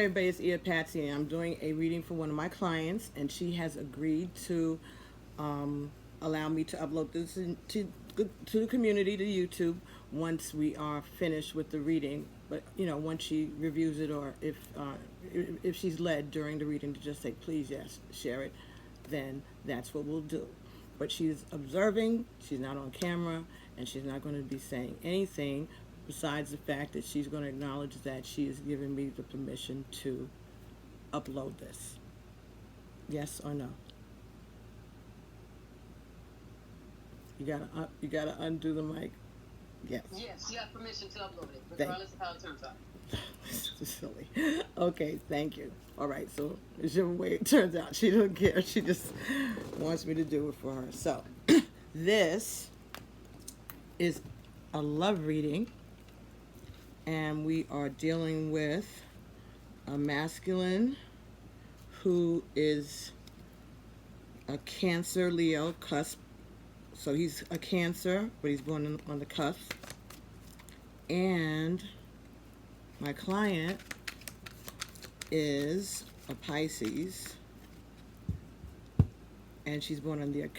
everybody, it's Ear Patsy, and I'm doing a reading for one of my clients, and she has agreed to allow me to upload this to the community, to YouTube, once we are finished with the reading. But once she reviews it, or if she's led during the reading to just say, please, yes, share it, then that's what we'll do. But she's observing, she's not on camera, and she's not going to be saying anything besides the fact that she's going to acknowledge that she has given me the permission to upload this. Yes or no? You gotta undo the mic. Yes. Yes, you have permission to upload it, regardless of how it turns out. This is silly. Okay, thank you. All right, so whichever way it turns out, she doesn't care. She just wants me to do it for her. So this is a love reading, and we are dealing with a masculine who is a Cancer Leo cusp. So he's a Cancer, but he's born on the cusp. And my client is a Pisces, and she's born on the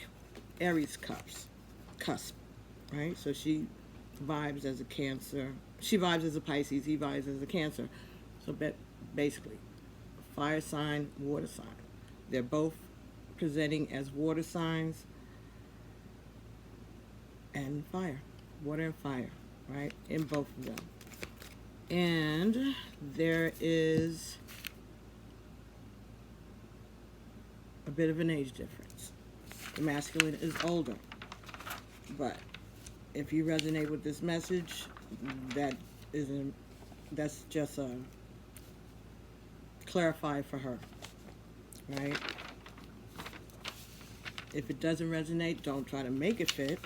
Aries cusp, right? So she vibes as a Cancer. She vibes as a Pisces, he vibes as a Cancer. So basically, fire sign, water sign. They're both presenting as water signs and fire, water and fire, right, in both of them. And there is a bit of an age difference. The masculine is older, but if you resonate with this message, that's just a clarify for her, right? If it doesn't resonate, don't try to make it fit.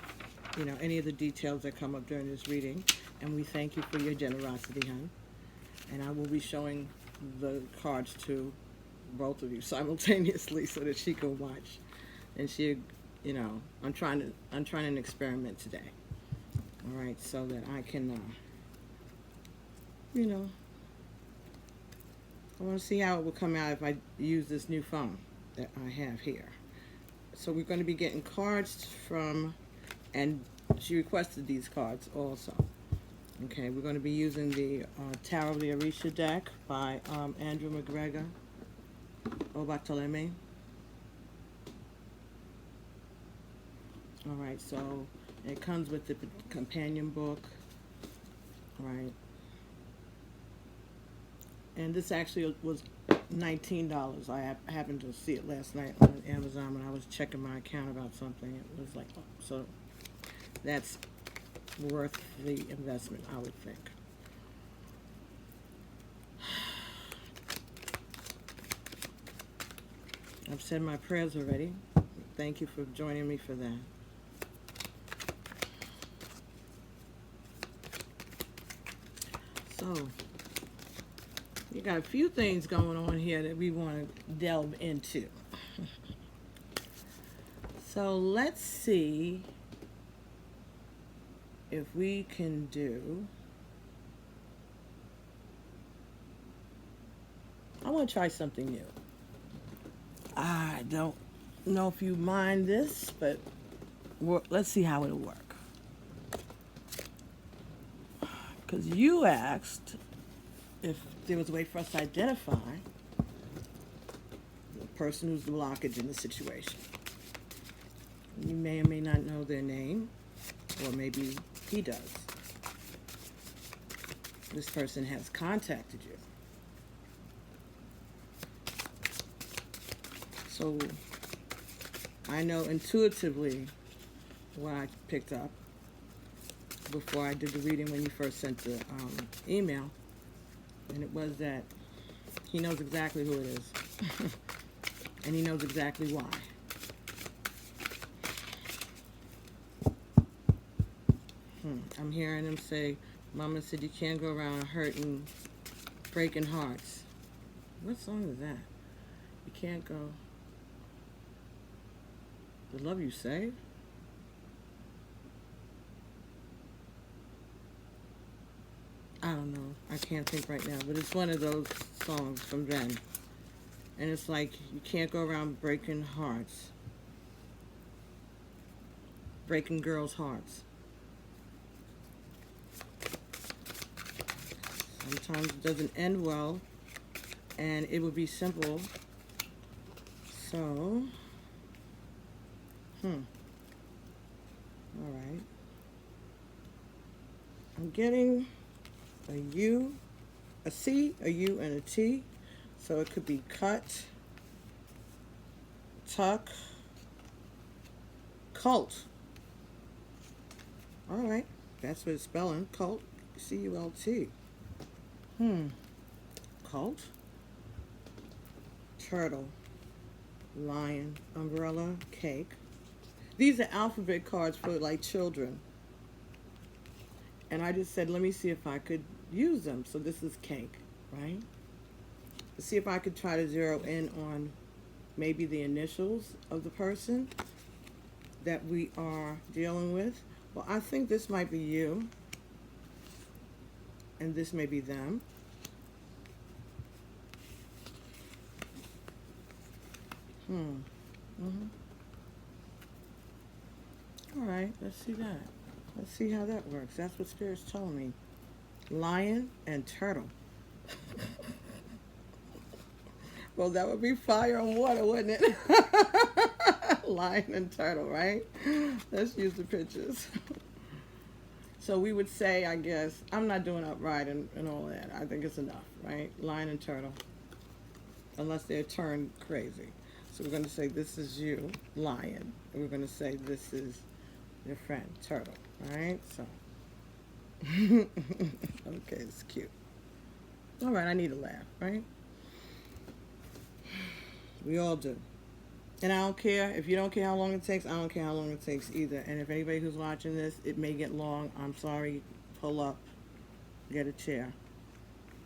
Any of the details that come up during this reading. And we thank you for your generosity, hon. And I will be showing the cards to both of you simultaneously so that she can watch. And she, I'm trying an experiment today. All right, so that I can, I want to see how it will come out if I use this new phone that I have here. So we're going to be getting cards from, and she requested these cards also. Okay, we're going to be using the Tarot of the ORISHA deck by Andrew McGregor, Obatoleme. All right, so it comes with the companion book. All right. And this actually was $19. I happened to see it last night on Amazon when I was checking my account about something. It was like, oh, so that's worth the investment, I would think. I've said my prayers already. Thank you for joining me for that. So, we got a few things going on here that we want to delve into. So let's see if we can do, I want to try something new. I don't know if you mind this, but let's see how it'll work. Because you asked if there was a way for us to identify the person who's the blockage in the situation. You may or may not know their name, or maybe he does. This person has contacted you. So I know intuitively what I picked up before I did the reading when you first sent the email, and it was that he knows exactly who it is, and he knows exactly why. I'm hearing him say, Mama said you can't go around hurting, breaking hearts. What song is that? You can't go. The love you save? don't know. I can't think right now, but it's one of those songs from then. And it's like, you can't go around breaking hearts. Breaking girls' hearts. Sometimes it doesn't end well, and it would be simple. So, all right. I'm getting a U, a C, a U, and a T. So it could be cut, tuck, cult. All right, that's what it's spelling. Cult, C-U-L-T. Cult, turtle, lion, umbrella, cake. These are alphabet cards for like children. And I just said, let me see if I could use them. So this is cake, right? Let's see if I could try to zero in on maybe the initials of the person that we are dealing with. Well, I think this might be you, and this may be them. All right, let's see that. Let's see how that works. That's what Spirit's telling me. Lion and turtle. Well, that would be fire and water, wouldn't it? Lion and turtle, right? Let's use the pictures. So we would say, I guess, I'm not doing upright and all that. I think it's enough, right? Lion and turtle. Unless they're turned crazy. So we're going to say, this is you, lion. And we're going to say, this is your friend, turtle, right? So, okay, it's cute. All right, I need a laugh, right? We all do. And I don't care. If you don't care how long it takes, I don't care how long it takes either. And if anybody who's watching this, it may get long. I'm sorry. Pull up. Get a chair.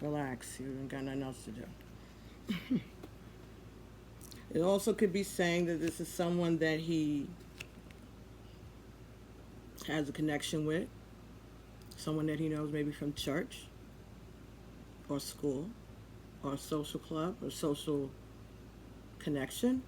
Relax. You ain't got nothing else to do. It also could be saying that this is someone that he has a connection with. Someone that he knows maybe from church or school or social club or social connection.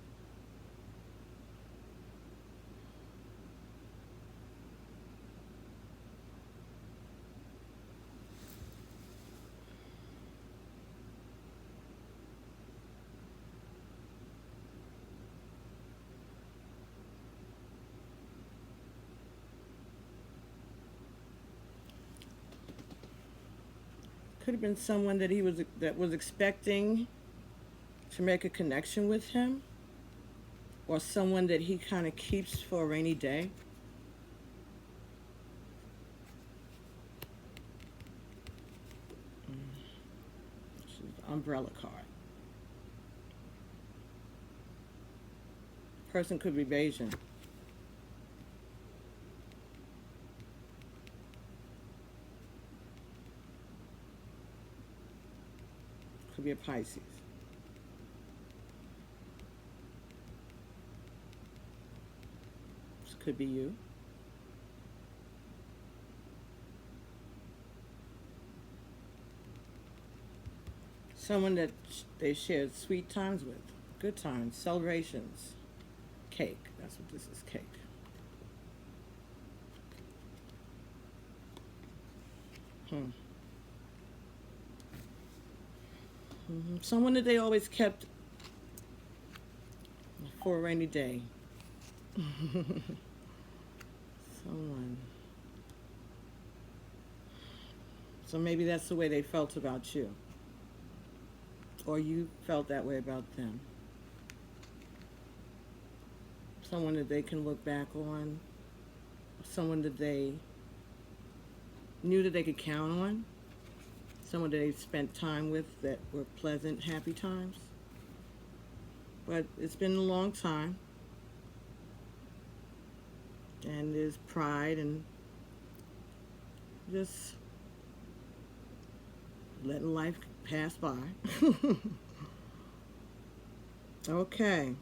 Could have been someone that was expecting to make a connection with him, or someone that he kind of keeps for a rainy day. This is the umbrella card. Person could be Bayesian. Could be a Pisces. This could be you. Someone that they shared sweet times with, good times, celebrations, cake. That's what this is, cake. Someone that they always kept for a rainy day. Someone. So maybe that's the way they felt about you. Or you felt that way about them. Someone that they can look back on. Someone that they knew that they could count on. Someone that they spent time with that were pleasant, happy times. But it's been a long time. And there's pride and just letting life pass by. Okay.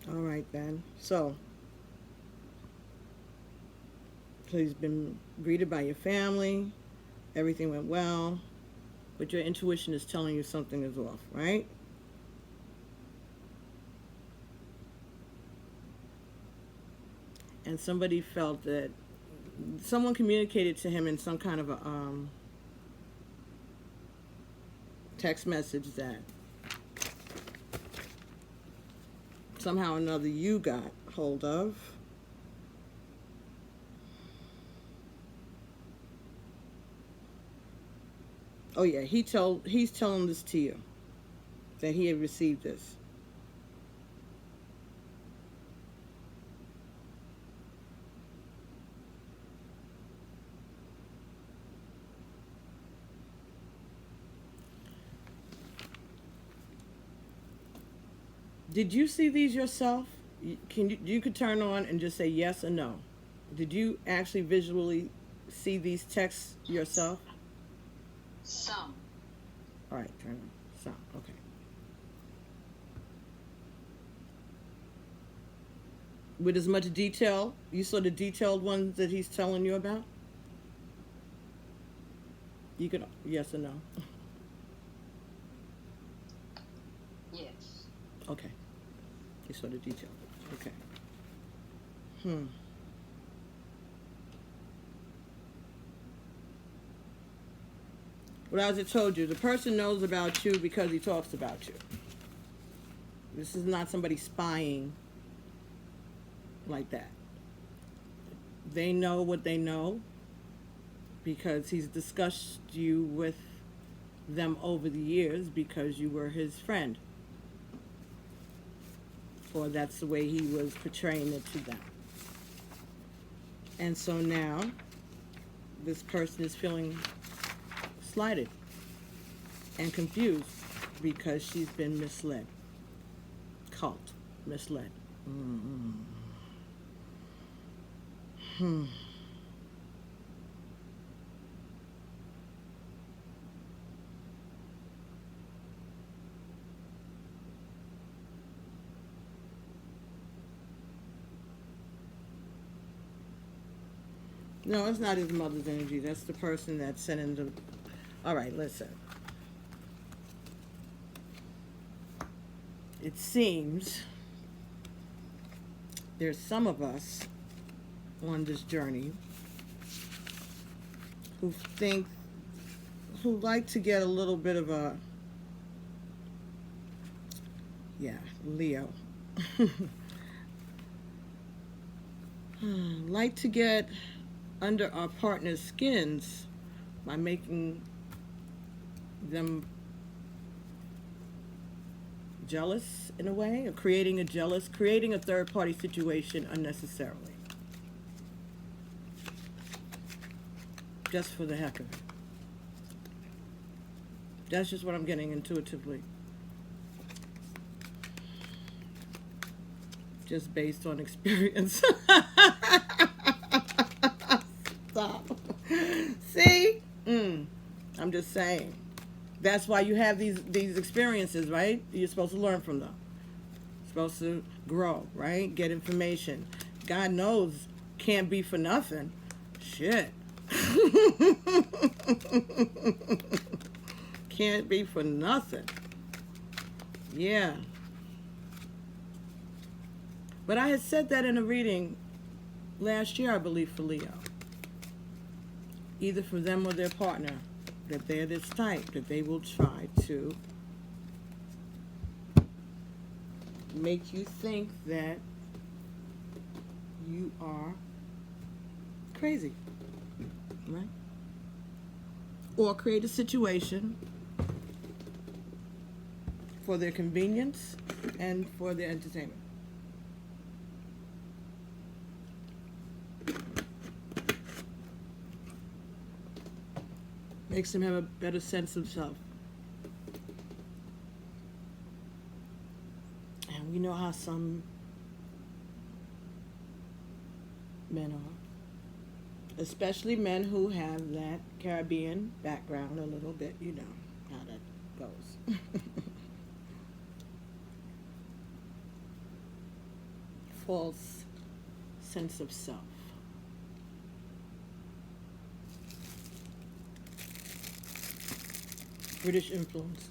All right then. So He's been greeted by your family. Everything went well. But your intuition is telling you something is off, right? And somebody felt that someone communicated to him in some kind of a text message that somehow or another you got hold of. Oh yeah, he's telling this to you, that he had received this. Did you see these yourself? You could turn on and just say yes or no. Did you actually visually see these texts yourself? Some. All right, turn on. Some. Okay. With as much detail, you saw the detailed ones that he's telling you about? You could yes or no. Yes. Okay. You saw the detail. Okay. Well, as I told you, the person knows about you because he talks about you. This is not somebody spying like that. They know what they know because he's discussed you with them over the years because you were his friend. Or that's the way he was portraying it to them. And so now, this person is feeling slighted and confused because she's been misled. Cult. Misled. No, it's not his mother's energy. That's the person that's sending the... All right, listen. It seems there's some of us on this journey who like to get a little bit of a... Yeah, Leo. Like to get under our partner's skins by making them jealous in a way, or creating a third-party situation unnecessarily. Just for the heck of it. That's just what I'm getting intuitively. Just based on experience. Stop. See? I'm just saying. That's why you have these experiences, right? You're supposed to learn from them. You're supposed to grow, right? Get information. God knows, can't be for nothing. Shit. Can't be for nothing. Yeah. But I had said that in a reading last year, I believe, for Leo. Either for them or their partner, that they're this type, that they will try to make you think that you are crazy, right? Or create a situation for their convenience and for their entertainment. Makes them have a better sense of self. And we know how some men are. Especially men who have that Caribbean background a little bit, you know how that goes. False sense of self. British influence.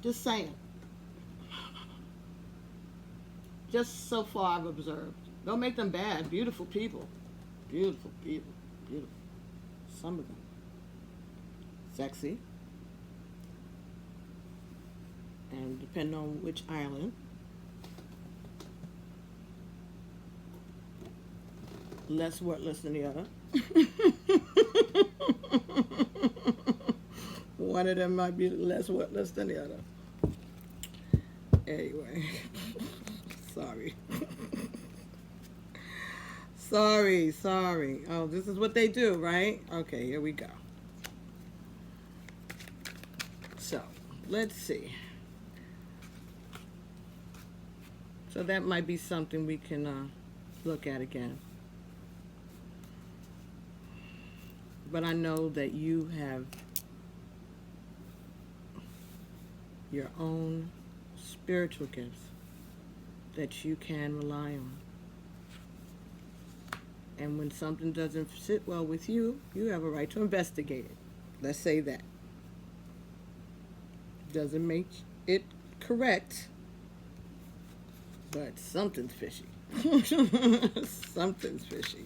Just saying. Just so far I've observed. Don't make them bad. Beautiful people. Beautiful people. Beautiful. Some of them. Sexy. And depending on which island. Less worthless than the other. One of them might be less worthless than the other. Anyway. Sorry. Sorry. Oh, this is what they do, right? Okay, here we go. So, let's see. So that might be something we can look at again. But I know that you have your own spiritual gifts that you can rely on. And when something doesn't sit well with you, you have a right to investigate it. Let's say that. Doesn't make it correct, but something's fishy. Something's fishy.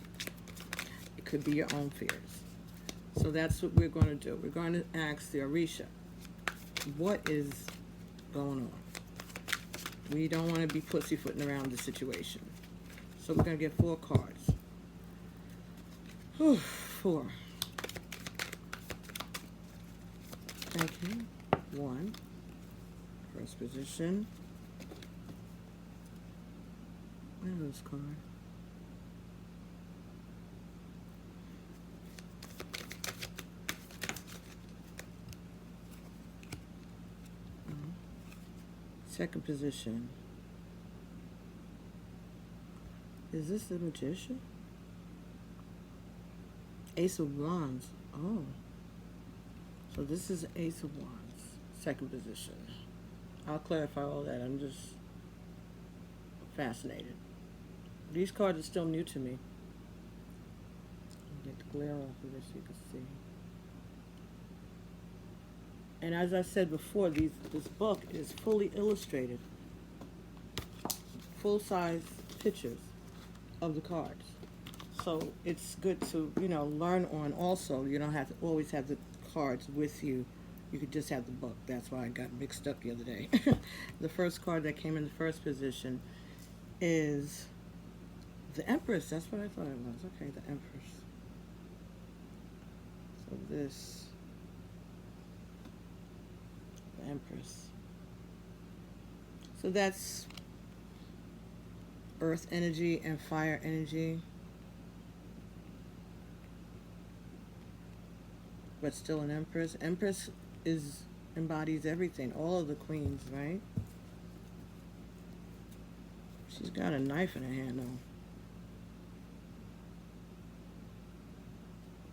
It could be your own fears. So that's what we're going to do. We're going to ask the ORISHA, what is going on? We don't want to be pussyfooting around the situation. So we're going to get 4 cards. Whew, 4. Thank you. 1. First position. Where's this card? Second position. Is this the Magician? Ace of Wands. Oh. So this is Ace of Wands. Second position. I'll clarify all that. I'm just fascinated. These cards are still new to me. Get the glare off of this so you can see. And as I said before, this book is fully illustrated. Full-size pictures of the cards. So it's good to, learn on also. You don't have to always have the cards with you. You could just have the book. That's why I got mixed up the other day. The first card that came in the first position is the Empress. That's what I thought it was. Okay, the Empress. So this... Empress. So that's earth energy and fire energy, but still an Empress. Empress embodies everything, all of the queens, right? She's got a knife in her hand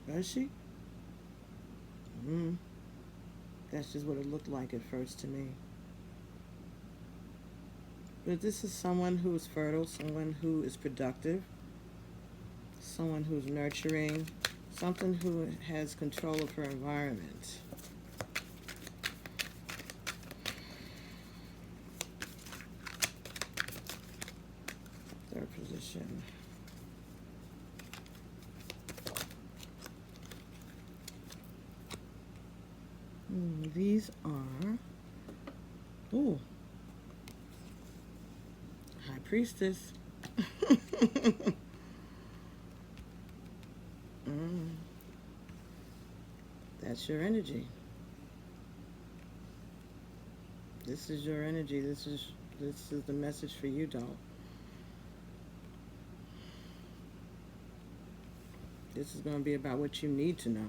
though. Does she? That's just what it looked like at first to me. But this is someone who is fertile, someone who is productive, someone who's nurturing, someone who has control of her environment. Third position. These are, High Priestess. That's your energy. This is your energy. This is the message for you, doll. This is going to be about what you need to know.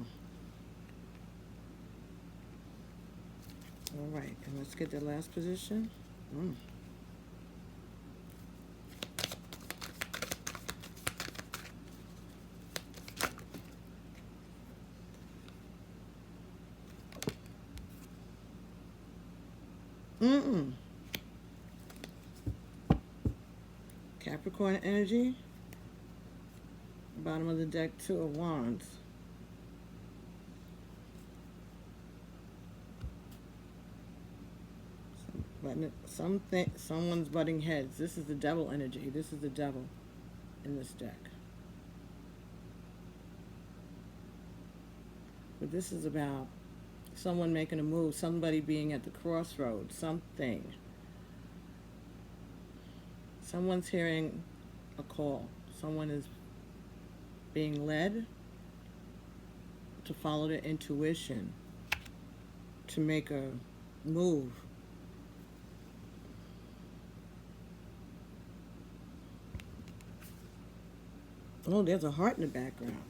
All right, and let's get the last position. Capricorn energy. bottom of the deck, Two of Wands. Someone's butting heads. This is the devil energy. This is the devil in this deck. But this is about someone making a move, somebody being at the crossroads, something. Someone's hearing a call. Someone is being led to follow their intuition, to make a move. Oh, there's a heart in the background.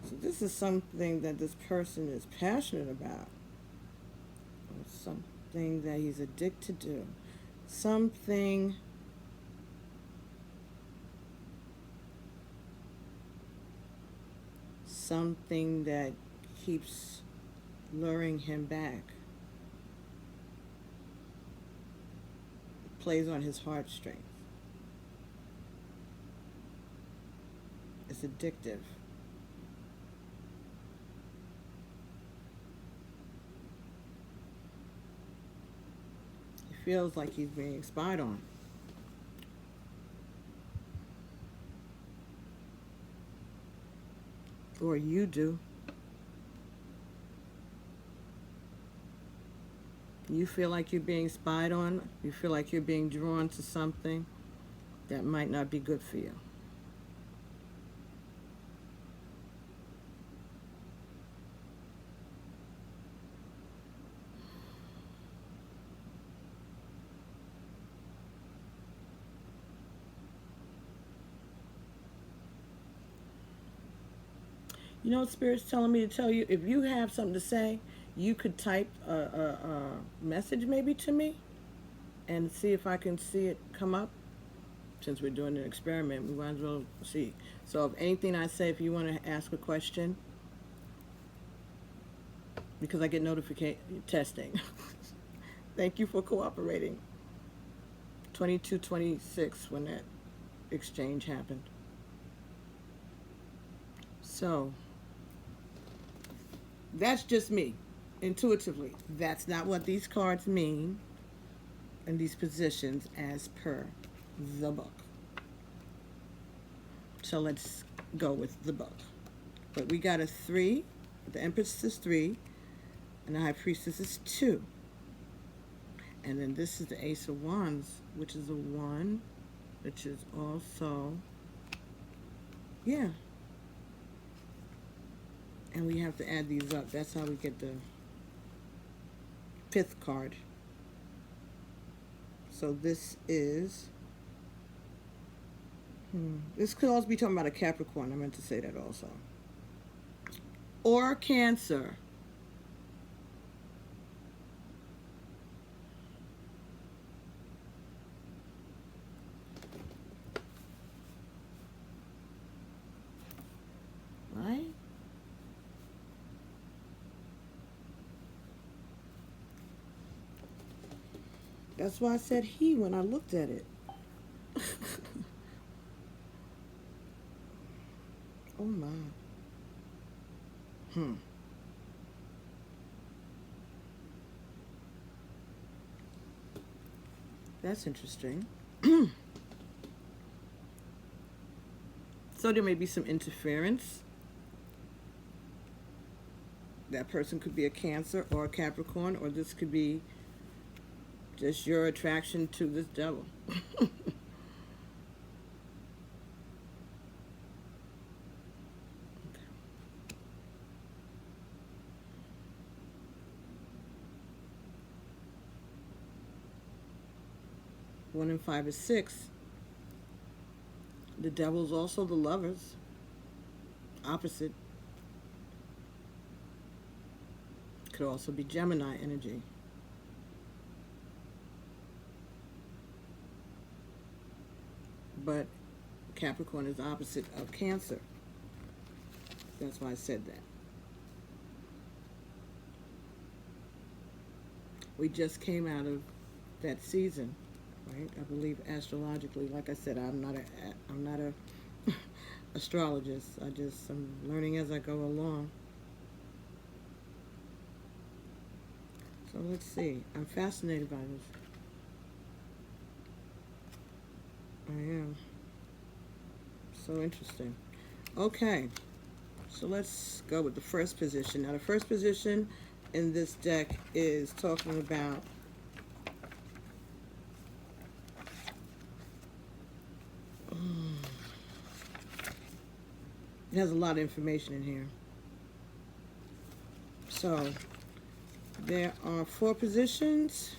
So this is something that this person is passionate about. Or something that he's addicted to. Something that keeps luring him back. It plays on his heartstrings. It's addictive. He feels like he's being spied on. Or you do. You feel like you're being spied on. You feel like you're being drawn to something that might not be good for you. You know what Spirit's telling me to tell you? If you have something to say, you could type a message maybe to me and see if I can see it come up. Since we're doing an experiment, we might as well see. So if anything I say, if you want to ask a question, because I get notification testing. Thank you for cooperating. 2226 when that exchange happened. So that's just me, intuitively. That's not what these cards mean in these positions as per the book. So let's go with the book. But we got a 3, the Empress is 3, and the High Priestess is 2. And then this is the Ace of Wands, which is a 1, which is also, yeah. And we have to add these up. That's how we get the 5th card. So this is, this could also be talking about a Capricorn. I meant to say that also. Or Cancer. Right? That's why I said he when I looked at it. Oh my. That's interesting. So there may be some interference. That person could be a Cancer or a Capricorn, or this could be just your attraction to this devil. Okay. 1 and 5 is 6. The devil's also the Lovers. Opposite. Could also be Gemini energy. But Capricorn is opposite of Cancer. That's why I said that. We just came out of that season, right? I believe astrologically, like I said, I'm not a astrologist. I'm learning as I go along. So let's see. I'm fascinated by this. I am. So interesting. Okay. So let's go with the first position. Now, the first position in this deck is talking about it has a lot of information in here. So there are 4 positions,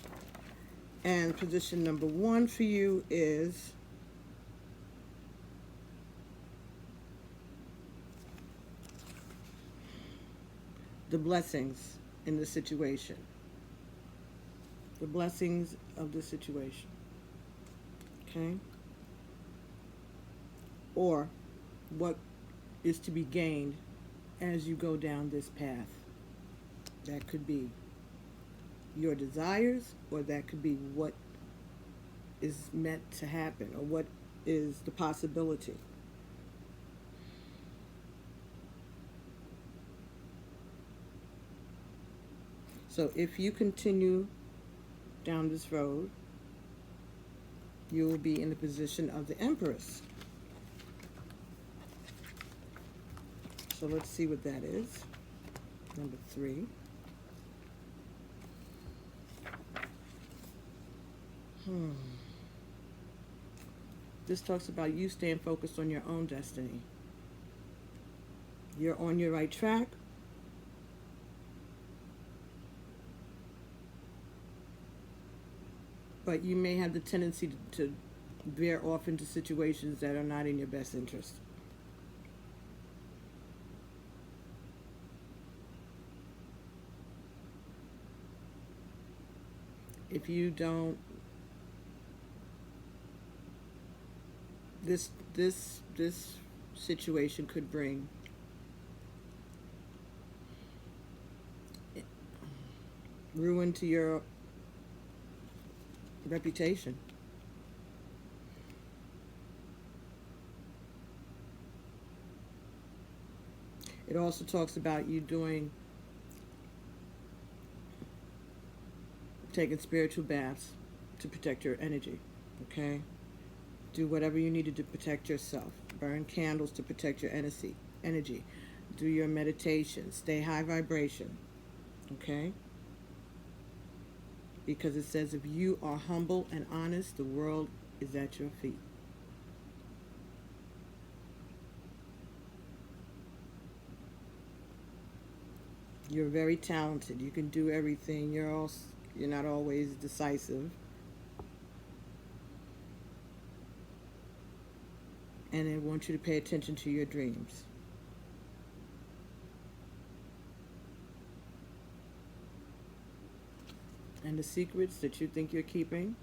and position number 1 for you is the blessings in the situation. The blessings of the situation. Okay? Or what is to be gained as you go down this path. That could be your desires, or that could be what is meant to happen, or what is the possibility. So if you continue down this road, you will be in the position of the Empress. So let's see what that is. Number 3. This talks about you staying focused on your own destiny. You're on your right track. But you may have the tendency to veer off into situations that are not in your best interest. If you don't, this situation could bring ruin to your reputation. It also talks about you taking spiritual baths to protect your energy, okay? Do whatever you need to protect yourself. Burn candles to protect your energy. Do your meditation. Stay high vibration, okay? Because it says if you are humble and honest, the world is at your feet. You're very talented. You can do everything. You're not always decisive. And I want you to pay attention to your dreams. And the secrets that you think you're keeping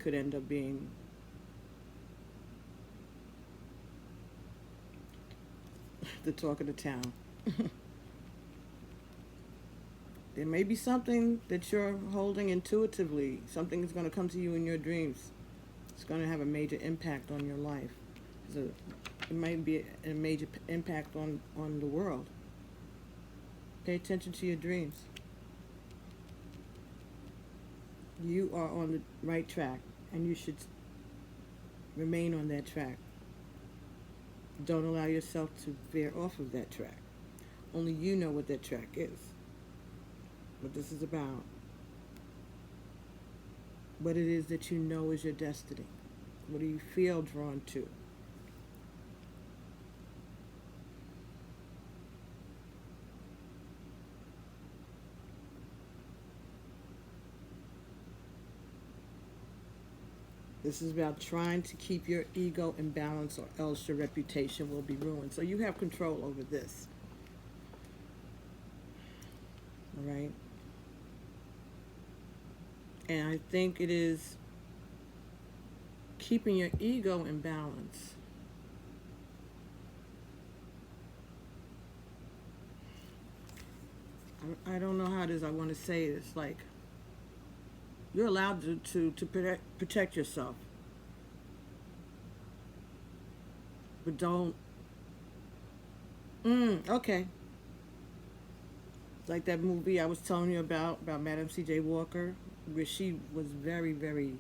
could end up being the talk of the town. There may be something that you're holding intuitively. Something is going to come to you in your dreams. It's going to have a major impact on your life. It might be a major impact on the world. Pay attention to your dreams. You are on the right track, and you should remain on that track. Don't allow yourself to veer off of that track. Only you know what that track is. What this is about. What it is that you know is your destiny. What do you feel drawn to? This is about trying to keep your ego in balance, or else your reputation will be ruined. So you have control over this. All right? And I think it is keeping your ego in balance. I don't know how it is I want to say it. It's like you're allowed to protect yourself. but don't. Okay. Like that movie I was telling you about Madam C.J. Walker, where she was very, very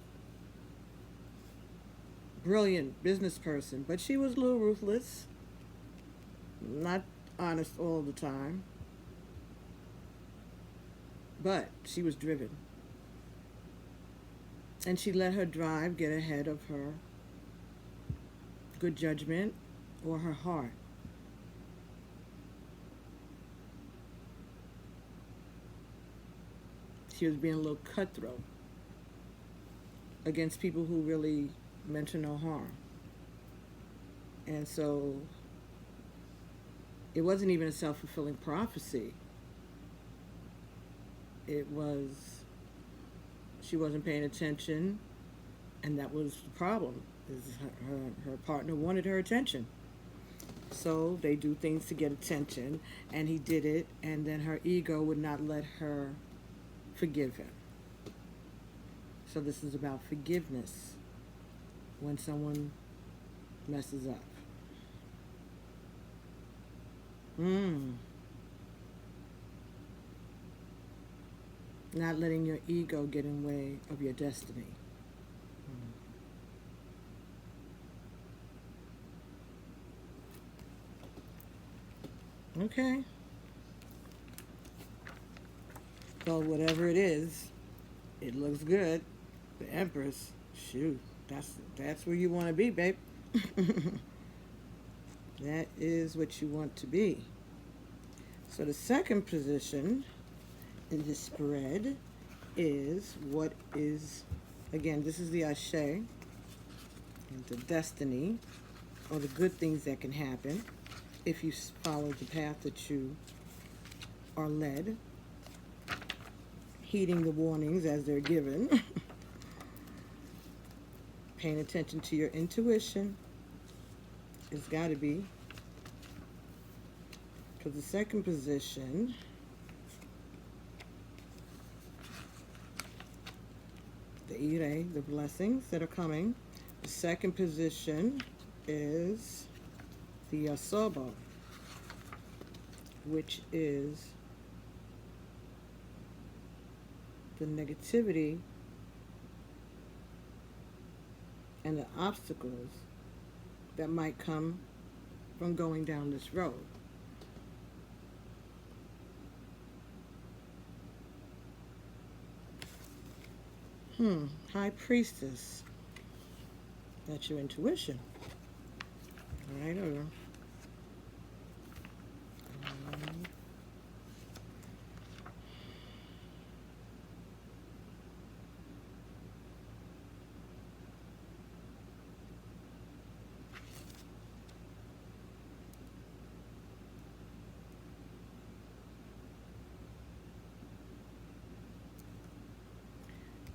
brilliant business person, but she was a little ruthless, not honest all the time, but she was driven. And she let her drive get ahead of her good judgment or her heart. She was being a little cutthroat against people who really meant her no harm. And so it wasn't even a self-fulfilling prophecy. It was, she wasn't paying attention, and that was the problem. Is her partner wanted her attention. So they do things to get attention, and he did it, and then her ego would not let her forgive him. So this is about forgiveness when someone messes up. Not letting your ego get in the way of your destiny. Okay. So whatever it is, it looks good. The Empress, shoot, that's where you want to be, babe. That is what you want to be. So the second position in this spread is what is, again, this is the Ashe, and the destiny, or the good things that can happen if you follow the path that you are led, heeding the warnings as they're given, paying attention to your intuition. It's got to be. For the second position, the Ire, the blessings that are coming. The second position is the Yasobo, which is the negativity and the obstacles that might come from going down this road. High Priestess. That's your intuition. Right over.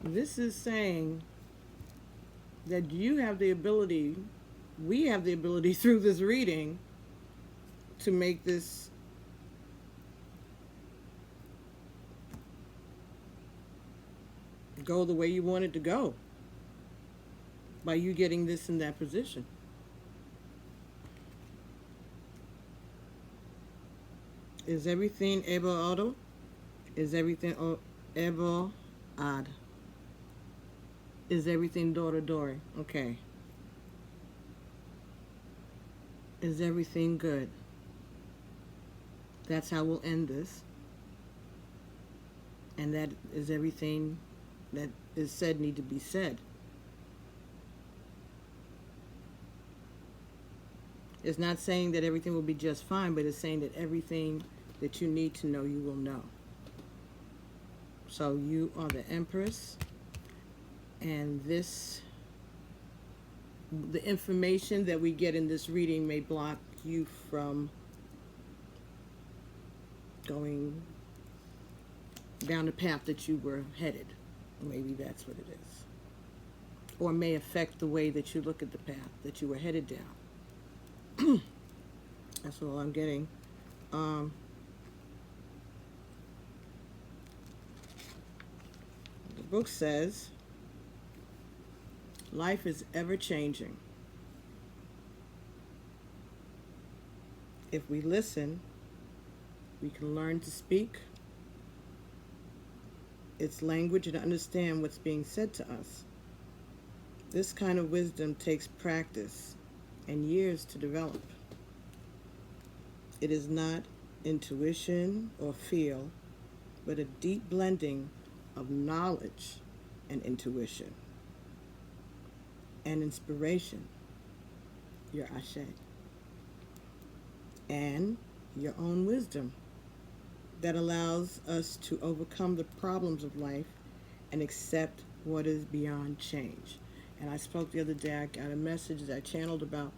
This is saying that you have the ability, we have the ability through this reading to make this go the way you want it to go by you getting this in that position. Is everything able auto? Is everything able odd? Is everything Dory? Okay. Is everything good? That's how we'll end this. And that is everything that is said need to be said. It's not saying that everything will be just fine, but it's saying that everything that you need to know, you will know. So you are the Empress. And this, the information that we get in this reading may block you from going down the path that you were headed. Maybe that's what it is. Or may affect the way that you look at the path that you were headed down. That's all I'm getting. The book says, life is ever changing. If we listen, we can learn to speak its language and understand what's being said to us. This kind of wisdom takes practice and years to develop. It is not intuition or feel, but a deep blending of knowledge and intuition and inspiration, your ashe, and your own wisdom that allows us to overcome the problems of life and accept what is beyond change. And I spoke the other day, I got a message that I channeled about,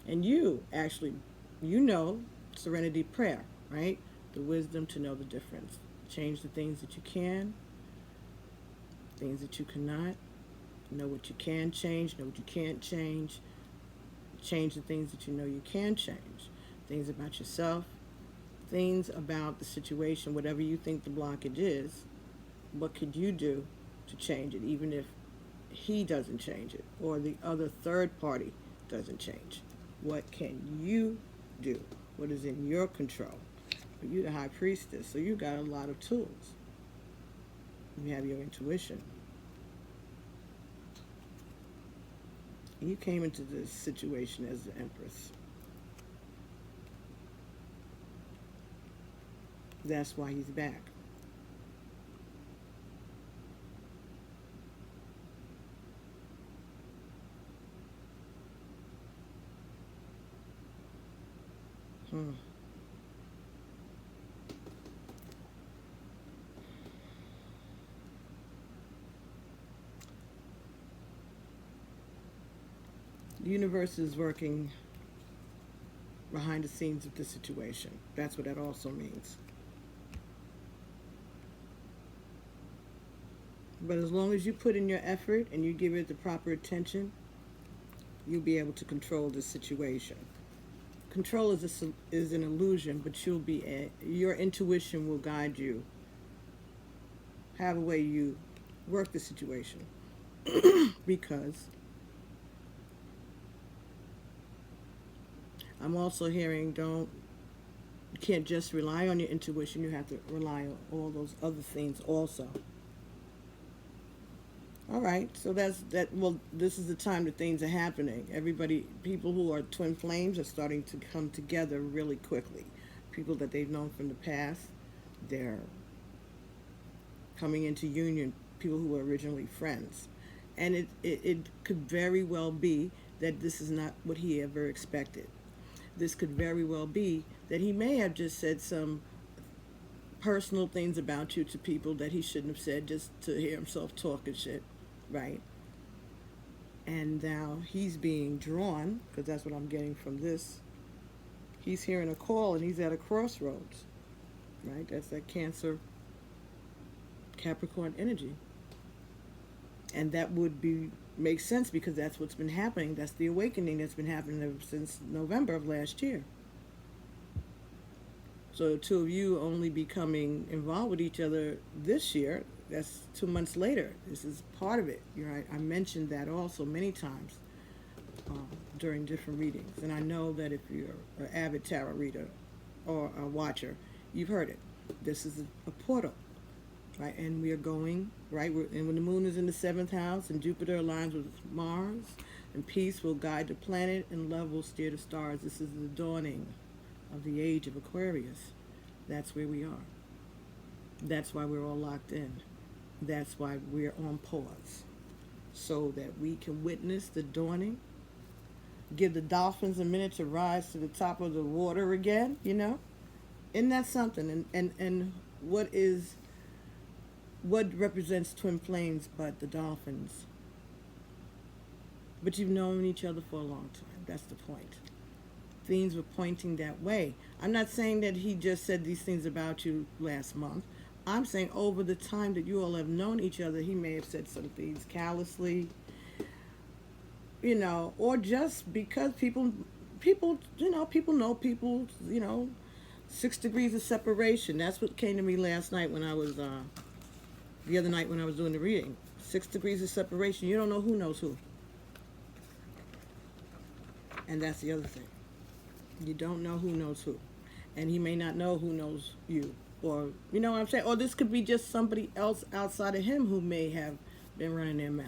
and you actually, serenity prayer, right? The wisdom to know the difference. Change the things that you can, things that you cannot. Know what you can change, know what you can't change. Change the things that you know you can change. Things about yourself, things about the situation, whatever you think the blockage is, what could you do to change it, even if he doesn't change it or the other third party doesn't change? What can you do? What is in your control? But you're the high priestess, so you got a lot of tools. You have your intuition. You came into this situation as the Empress. That's why he's back. The universe is working behind the scenes of the situation. That's what that also means. But as long as you put in your effort and you give it the proper attention, you'll be able to control the situation. Control is an illusion, but your intuition will guide you. Have a way you work the situation. Because I'm also hearing you can't just rely on your intuition, you have to rely on all those other things also. All right, so this is the time that things are happening. People who are twin flames are starting to come together really quickly. People that they've known from the past, they're coming into union, people who were originally friends. And it could very well be that this is not what he ever expected. This could very well be that he may have just said some personal things about you to people that he shouldn't have said, just to hear himself talk and shit, right? And now he's being drawn, because that's what I'm getting from this. He's hearing a call and he's at a crossroads, right? That's that Cancer, Capricorn energy. And that would make sense because that's what's been happening. That's the awakening that's been happening ever since November of last year. So the two of you only becoming involved with each other this year, that's 2 months later. This is part of it. I mentioned that also many times during different readings. And I know that if you're an avid tarot reader or a watcher, you've heard it. This is a portal, right? And we are going, right? And when the moon is in the 7th house and Jupiter aligns with Mars, and peace will guide the planet and love will steer the stars. This is the dawning of the age of Aquarius. That's where we are. That's why we're all locked in. That's why we're on pause. So that we can witness the dawning, give the dolphins a minute to rise to the top of the water again, Isn't that something? And what represents twin flames but the dolphins? But you've known each other for a long time. That's the point. Things were pointing that way. I'm not saying that he just said these things about you last month. I'm saying over the time that you all have known each other, he may have said some things callously, or just because people know people, 6 degrees of separation. That's what came to me last night when I was, the other night when I was doing the reading. 6 degrees of separation. You don't know who knows who. And that's the other thing. You don't know who knows who. And he may not know who knows you. Or, you know what I'm saying? Or this could be just somebody else outside of him who may have been running their mouth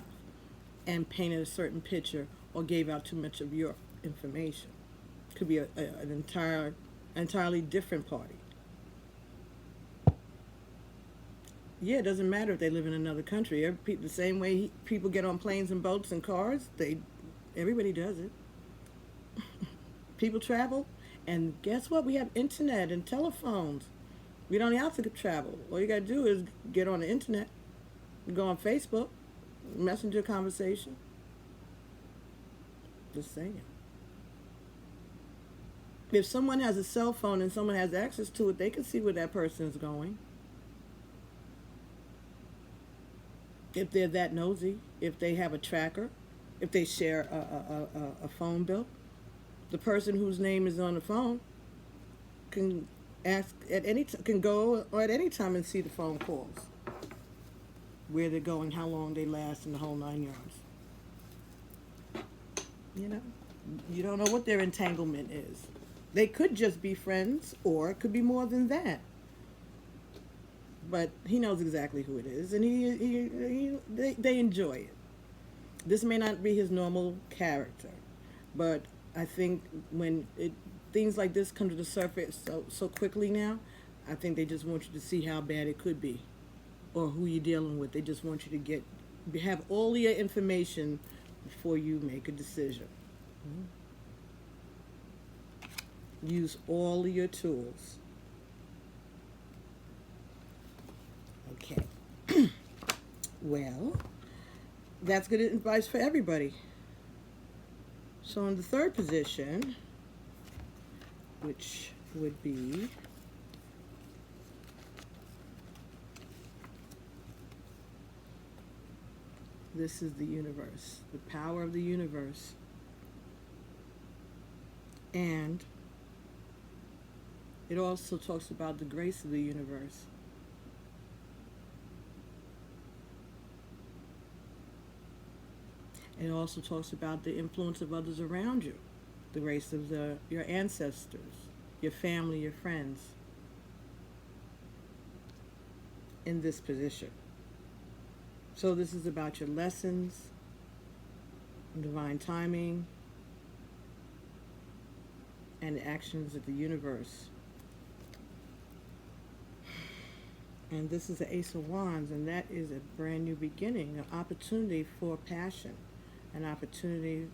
and painted a certain picture or gave out too much of your information. Could be an entirely different party. Yeah, it doesn't matter if they live in another country. The same way people get on planes and boats and cars, everybody does it. People travel, and guess what? We have internet and telephones. We don't have to travel. All you got to do is get on the internet, go on Facebook, messenger conversation. Just saying. If someone has a cell phone and someone has access to it, they can see where that person is going. If they're that nosy, if they have a tracker, if they share a phone bill, the person whose name is on the phone can ask can go at any time and see the phone calls, where they're going, how long they last, and the whole 9 yards. You know, you don't know what their entanglement is. They could just be friends, or it could be more than that. But he knows exactly who it is, and they enjoy it. This may not be his normal character, but I think when things like this come to the surface so quickly now, I think they just want you to see how bad it could be, or who you're dealing with. They just want you to have all your information before you make a decision. Use all of your tools. Okay. Well, that's good advice for everybody. So in the third position, which would be this is the universe, the power of the universe. And it also talks about the grace of the universe. It also talks about the influence of others around you, the race of your ancestors, your family, your friends, in this position. So this is about your lessons, divine timing, and the actions of the universe. And this is the Ace of Wands, and that is a brand new beginning, an opportunity for passion, an opportunity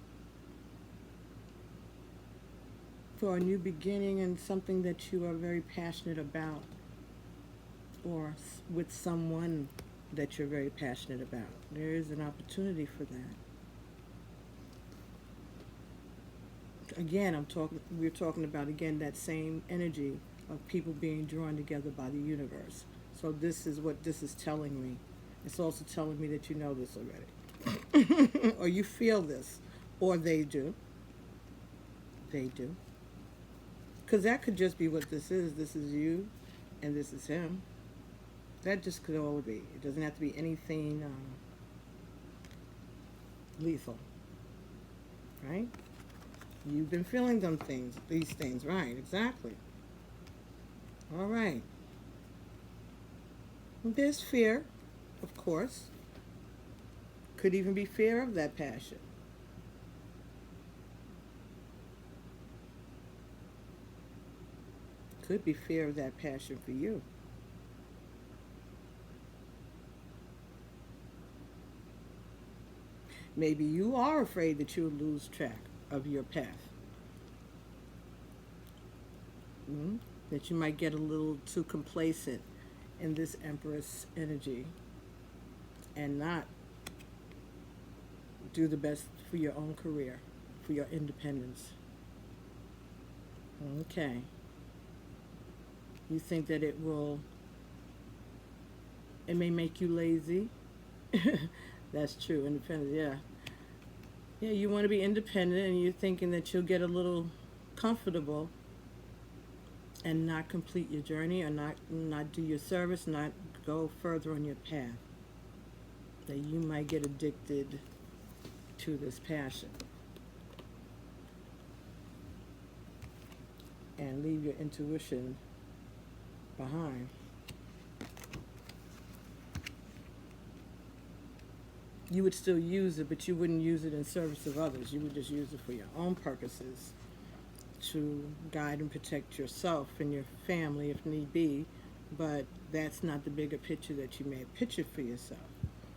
for a new beginning and something that you are very passionate about, or with someone that you're very passionate about. There is an opportunity for that. Again, we're talking about, again, that same energy of people being drawn together by the universe. So this is what this is telling me. It's also telling me that you know this already. Or you feel this. Or they do. They do. Because that could just be what this is. This is you, and this is him. That just could all be. It doesn't have to be anything lethal. Right? You've been feeling these things, right? Exactly. All right. There's fear, of course. Could even be fear of that passion. Could be fear of that passion for you. Maybe you are afraid that you'll lose track of your path. That you might get a little too complacent in this Empress energy and not do the best for your own career, for your independence. Okay. You think that it may make you lazy. That's true, independence, yeah. Yeah, you want to be independent, and you're thinking that you'll get a little comfortable and not complete your journey, or not do your service, not go further on your path. That you might get addicted to this passion. and leave your intuition behind. You would still use it, but you wouldn't use it in service of others. You would just use it for your own purposes, to guide and protect yourself and your family if need be, but that's not the bigger picture that you may have pictured for yourself.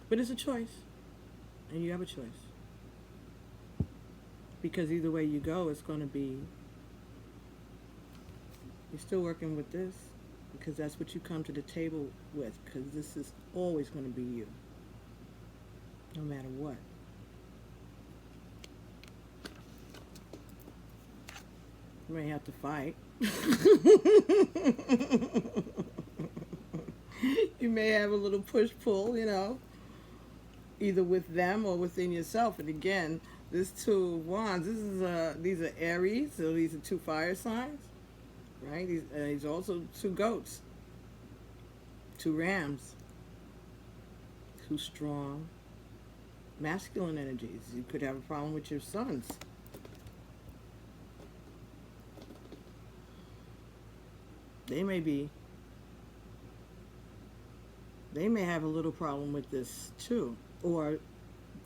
But it's a choice, and you have a choice. Because either way you go, it's going to be, you're still working with this, because that's what you come to the table with, because this is always going to be you, no matter what. You may have to fight. You may have a little push-pull, either with them or within yourself. And again, this Two of Wands, these are Aries, so these are two fire signs, right? These also two goats, two rams, two strong masculine energies. You could have a problem with your sons. They may have a little problem with this too, or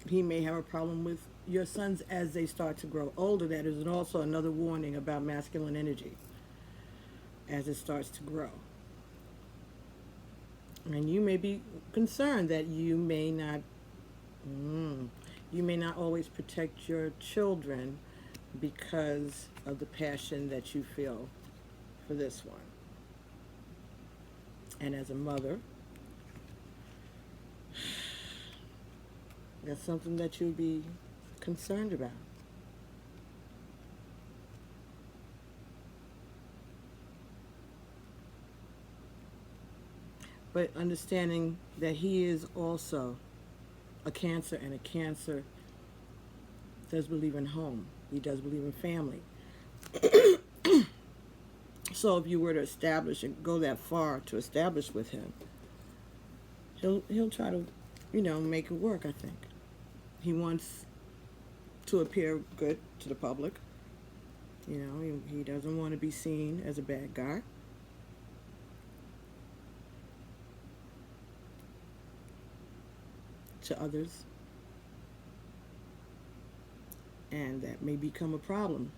he may have a problem with your sons as they start to grow older. That is also another warning about masculine energy as it starts to grow. And you may be concerned that you may not always protect your children because of the passion that you feel for this one. And as a mother, that's something that you'll be concerned about. But understanding that he is also a Cancer, and a Cancer does believe in home. He does believe in family. So if you were to establish and go that far to establish with him, he'll try to, make it work, I think. He wants to appear good to the public. He doesn't want to be seen as a bad guy. To others. And that may become a problem.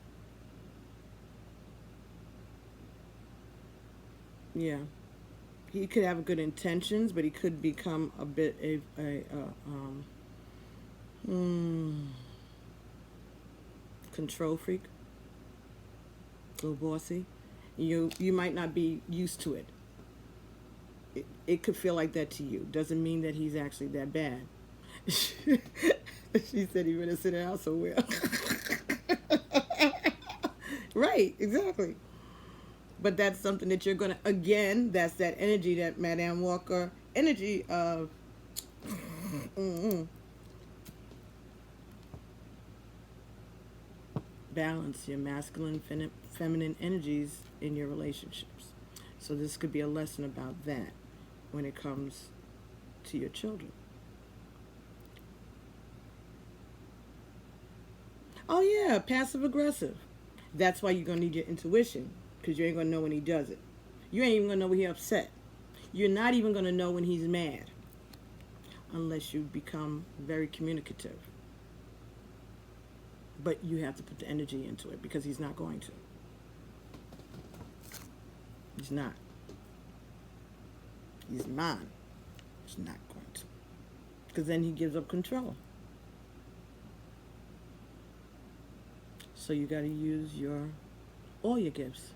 Yeah. He could have good intentions, but he could become a bit control freak, a little bossy. You might not be used to it. It could feel like that to you. Doesn't mean that he's actually that bad. She said he would have sit down so well. Right, exactly. But that's something that you're gonna, again, that's that energy, that Madame Walker energy of balance your masculine, feminine energies in your relationships. So this could be a lesson about that when it comes to your children. Oh yeah, passive aggressive. That's why you're gonna need your intuition, because you ain't gonna know when he does it. You ain't even gonna know when he's upset. You're not even gonna know when he's mad, unless you become very communicative. But you have to put the energy into it, because he's not going to. He's not. He's mine. He's not going to. Because then he gives up control. So you got to use all your gifts.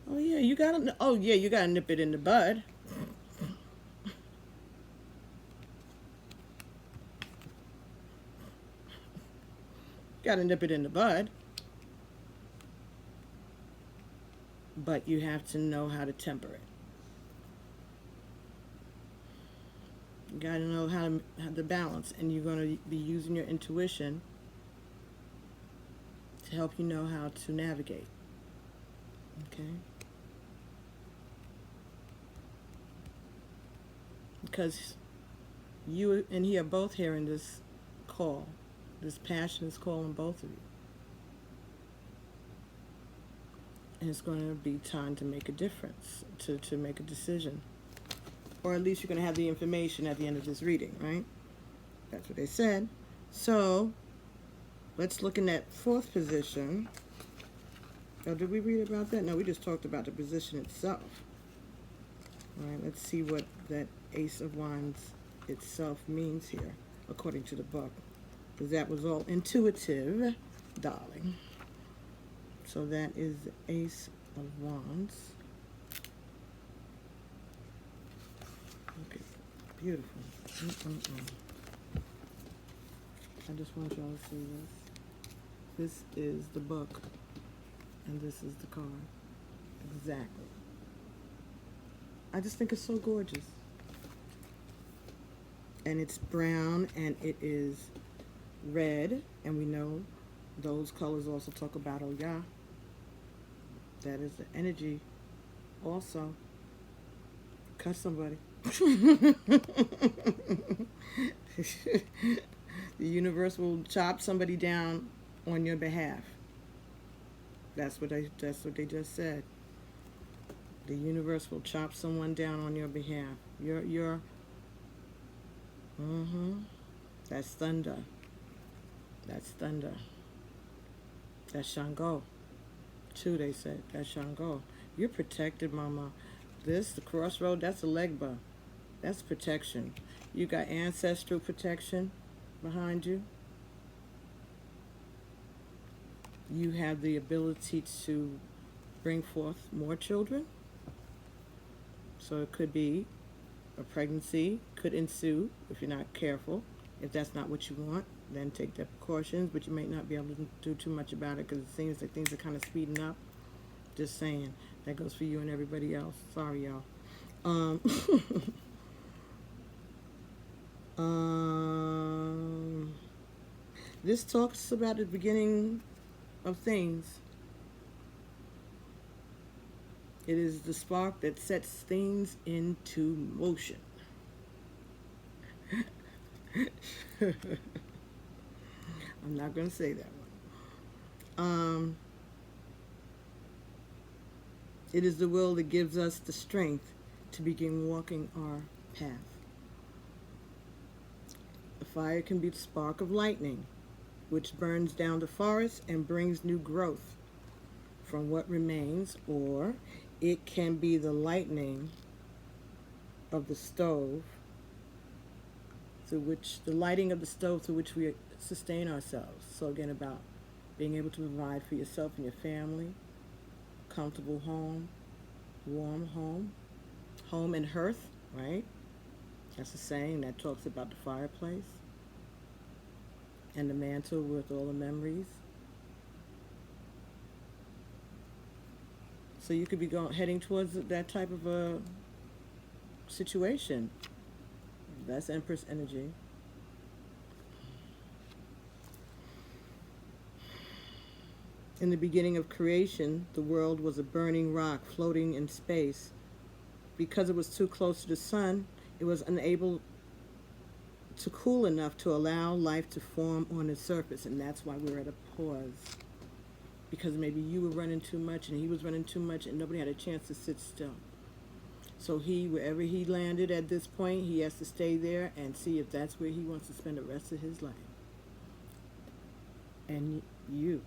Oh yeah, you got to nip it in the bud. Got to nip it in the bud. But you have to know how to temper it. You got to know how to balance, and you're going to be using your intuition to help you know how to navigate. Okay? Because you and he are both hearing this call. This passion is calling both of you. And it's going to be time to make a difference, to make a decision. Or at least you're going to have the information at the end of this reading, right? That's what they said. So, let's look in that fourth position. Oh, did we read about that? No, we just talked about the position itself. All right, let's see what that Ace of Wands itself means here, according to the book. Because that was all intuitive, darling. So that is the Ace of Wands. Okay, beautiful. I just want y'all to see this. This is the book, and this is the card. Exactly. I just think it's so gorgeous. And it's brown, and it is red, and we know those colors also talk about Oya. That is the energy also. Cut somebody. The universe will chop somebody down on your behalf. That's what they just said. The universe will chop someone down on your behalf. That's thunder. That's thunder. That's Shango. Too, they said. That's Shango. You're protected, mama. This, the crossroad, that's a legba. That's protection. You got ancestral protection behind you. You have the ability to bring forth more children. So it could be a pregnancy, could ensue if you're not careful. If that's not what you want, then take the precautions, but you may not be able to do too much about it because it seems like things are kind of speeding up. Just saying. That goes for you and everybody else. Sorry, y'all. This talks about the beginning of things. It is the spark that sets things into motion. I'm not going to say that one. It is the will that gives us the strength to begin walking our path. The fire can be the spark of lightning, which burns down the forest and brings new growth from what remains, or it can be the lightning of the stove the lighting of the stove through which we sustain ourselves. So again, about being able to provide for yourself and your family, comfortable home, warm home, home and hearth, right? That's a saying that talks about the fireplace and the mantle with all the memories. So you could be heading towards that type of a situation. That's Empress energy. In the beginning of creation, the world was a burning rock floating in space. Because it was too close to the sun, it was unable to cool enough to allow life to form on its surface, and that's why we're at a pause. Because maybe you were running too much and he was running too much and nobody had a chance to sit still. So wherever he landed at this point, he has to stay there and see if that's where he wants to spend the rest of his life. And you.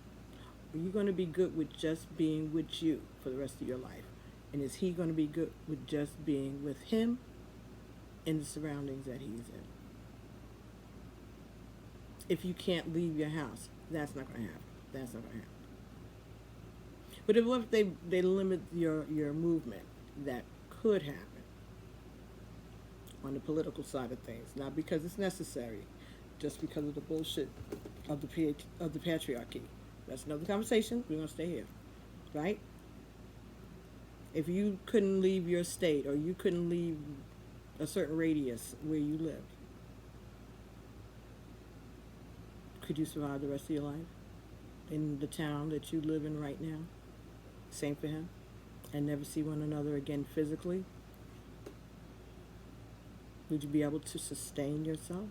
Are you going to be good with just being with you for the rest of your life? And is he going to be good with just being with him in the surroundings that he's in? If you can't leave your house, that's not going to happen. That's not going to happen. But if they limit your movement, that could happen on the political side of things. Not because it's necessary, just because of the bullshit of the patriarchy. That's another conversation. We're going to stay here, right? If you couldn't leave your state or you couldn't leave a certain radius where you live, could you survive the rest of your life in the town that you live in right now? Same for him. And never see one another again physically? Would you be able to sustain yourself?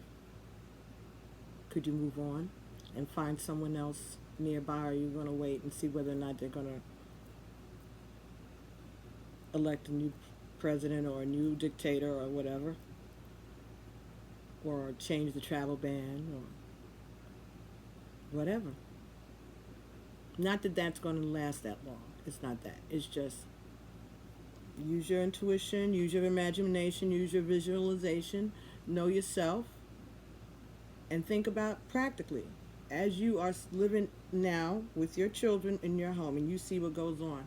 Could you move on and find someone else nearby, or are you going to wait and see whether or not they're going to elect a new president or a new dictator or whatever, or change the travel ban or whatever. Not that that's going to last that long. It's not that. It's just use your intuition, use your imagination, use your visualization, know yourself, and think about practically as you are living now with your children in your home and you see what goes on.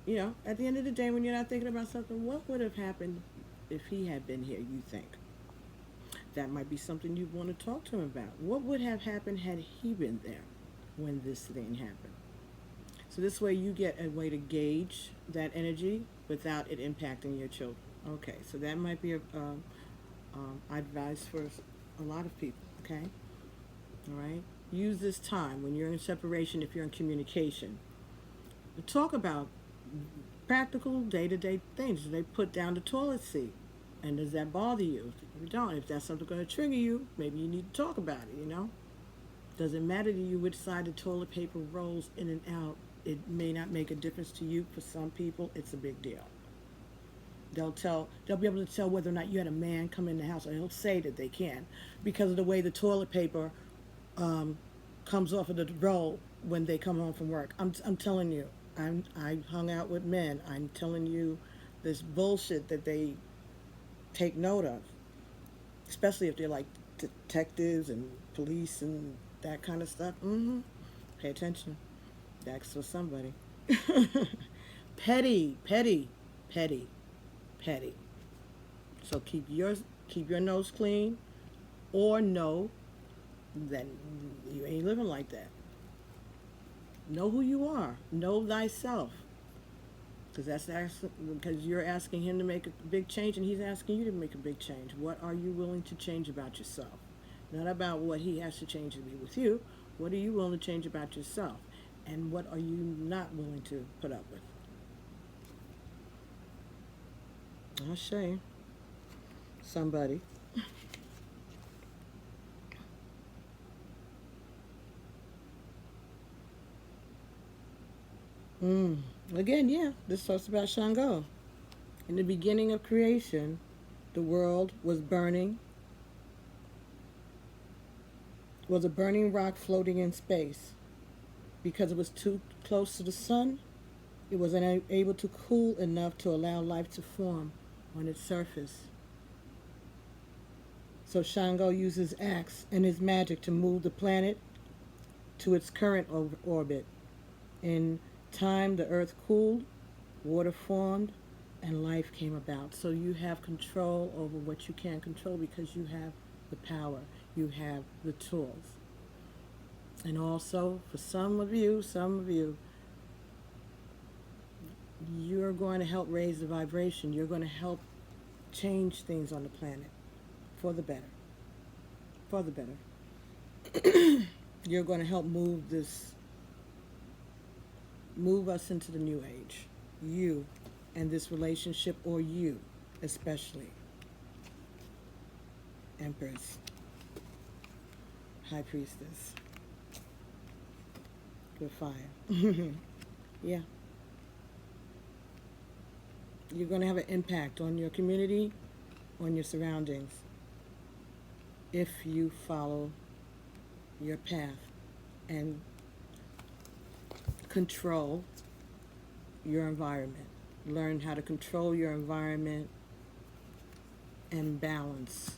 You know, at the end of the day, when you're not thinking about something, what would have happened if he had been here, you think? That might be something you want to talk to him about. What would have happened had he been there when this thing happened? So this way you get a way to gauge that energy without it impacting your children. Okay, so that might be advice for a lot of people, okay? All right? Use this time when you're in separation, if you're in communication, to talk about practical day-to-day things. Do they put down the toilet seat? And does that bother you? If you don't, if that's something going to trigger you, maybe you need to talk about it, you know? Does it matter to you which side the toilet paper rolls in and out? It may not make a difference to you. For some people, it's a big deal. They'll be able to tell whether or not you had a man come in the house, or they'll say that they can, because of the way the toilet paper comes off of the roll when they come home from work. I'm telling you, I hung out with men. I'm telling you this bullshit that they take note of, especially if they're like detectives and police and that kind of stuff. Pay attention. That's for somebody. Petty. So keep your nose clean, or know that you ain't living like that. Know who you are. Know thyself. Because you're asking him to make a big change, and he's asking you to make a big change. What are you willing to change about yourself? Not about what he has to change to be with you. What are you willing to change about yourself? And what are you not willing to put up with? I'll show you. Somebody. Again, yeah, this talks about Shango. In the beginning of creation, the world was a burning rock floating in space. Because it was too close to the sun, it was unable to cool enough to allow life to form on its surface. So Shango used his axe and his magic to move the planet to its current orbit. In time, the earth cooled, water formed, and life came about. So you have control over what you can control because you have the power, you have the tools. And also, for some of you, you're going to help raise the vibration. You're going to help change things on the planet for the better. For the better. You're going to help move us into the new age. You and this relationship, or you especially. Empress. High Priestess. With fire. Yeah. You're going to have an impact on your community, on your surroundings, if you follow your path and control your environment. Learn how to control your environment and balance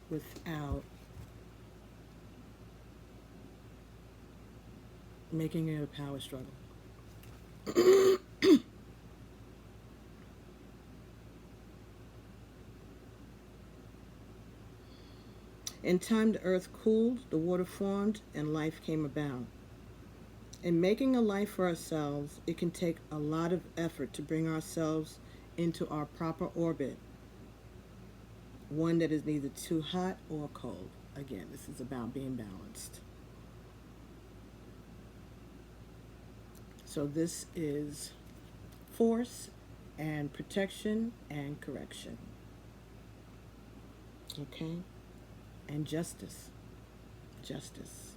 without making it a power struggle. In time, the earth cooled, the water formed, and life came about. In making a life for ourselves, it can take a lot of effort to bring ourselves into our proper orbit, one that is neither too hot or cold. Again, this is about being balanced. So this is force and protection and correction. Okay? And justice. Justice.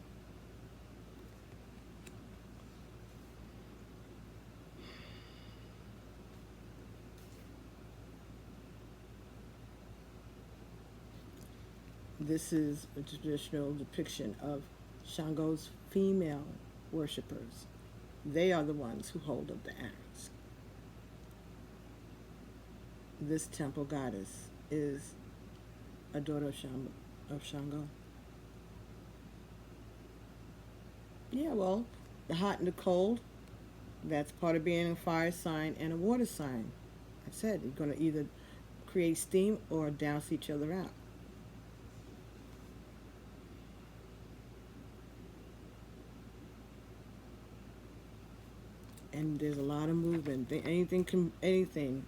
This is a traditional depiction of Shango's female worshippers. They are the ones who hold up the arrows. This temple goddess is a daughter of Shango. Yeah, well, the hot and the cold, that's part of being a fire sign and a water sign. I said you're going to either create steam or douse each other out. And there's a lot of movement. Anything.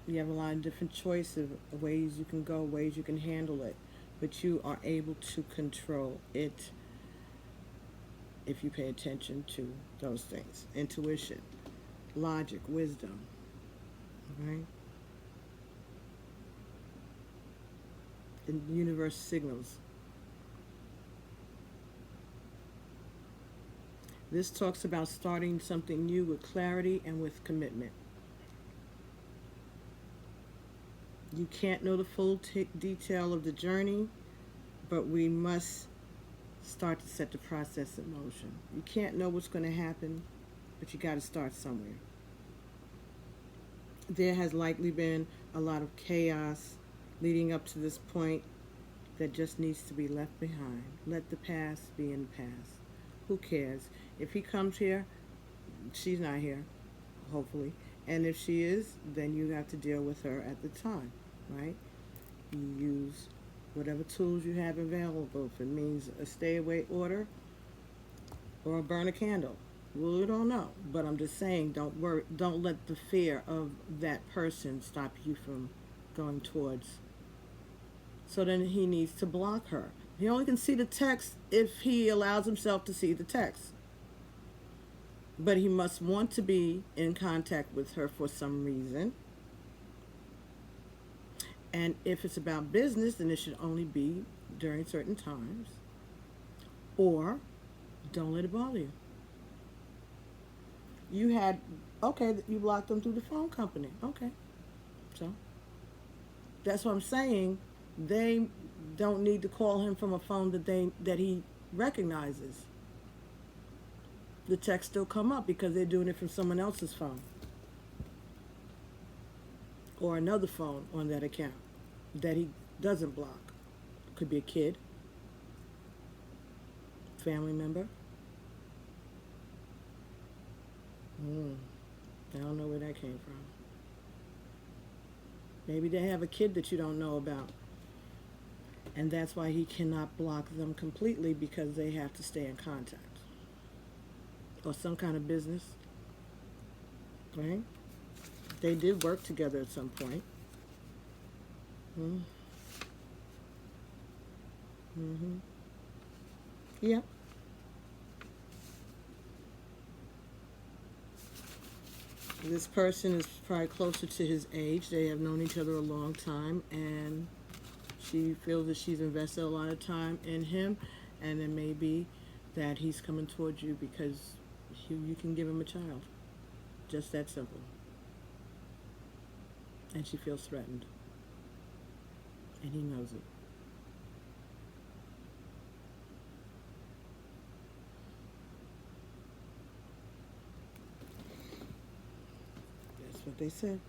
You have a lot of different choices of ways you can go, ways you can handle it, but you are able to control it if you pay attention to those things. Intuition, logic, wisdom, right? The universe signals. This talks about starting something new with clarity and with commitment. You can't know the full detail of the journey, but we must start to set the process in motion. You can't know what's going to happen, but you got to start somewhere. There has likely been a lot of chaos leading up to this point that just needs to be left behind. Let the past be in the past. Who cares? If he comes here, she's not here, hopefully. And if she is, then you have to deal with her at the time, right? You use whatever tools you have available. If it means a stay-away order or burn a candle, we don't know. But I'm just saying, don't worry. Don't let the fear of that person stop you from going towards. So then he needs to block her. He only can see the text if he allows himself to see the text. But he must want to be in contact with her for some reason. And if it's about business, then it should only be during certain times. Or don't let it bother you. You blocked them through the phone company. Okay. So that's what I'm saying. They don't need to call him from a phone that he recognizes. The text still come up because they're doing it from someone else's phone or another phone on that account that he doesn't block. Could be a kid, family member. I don't know where that came from. Maybe they have a kid that you don't know about. And that's why he cannot block them completely, because they have to stay in contact. Or some kind of business. Right? They did work together at some point. Yep. This person is probably closer to his age. They have known each other a long time, and she feels that she's invested a lot of time in him, and it may be that he's coming towards you because you can give him a child. Just that simple. And she feels threatened. And he knows it. That's what they said.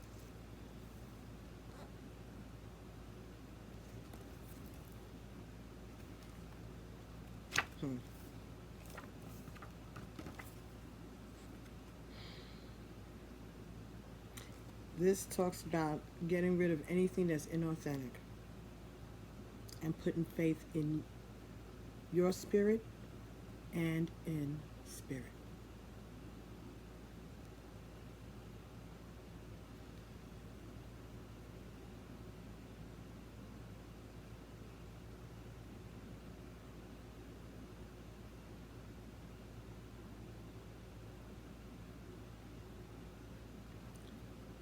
This talks about getting rid of anything that's inauthentic and putting faith in your spirit and in spirit.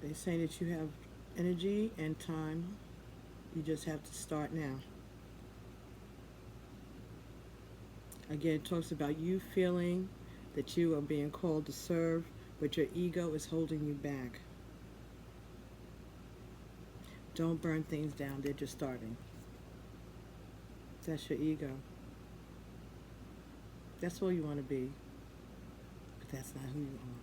They say that you have energy and time. You just have to start now. Again, it talks about you feeling that you are being called to serve, but your ego is holding you back. Don't burn things down. They're just starting. That's your ego. That's all you want to be, but that's not who you are.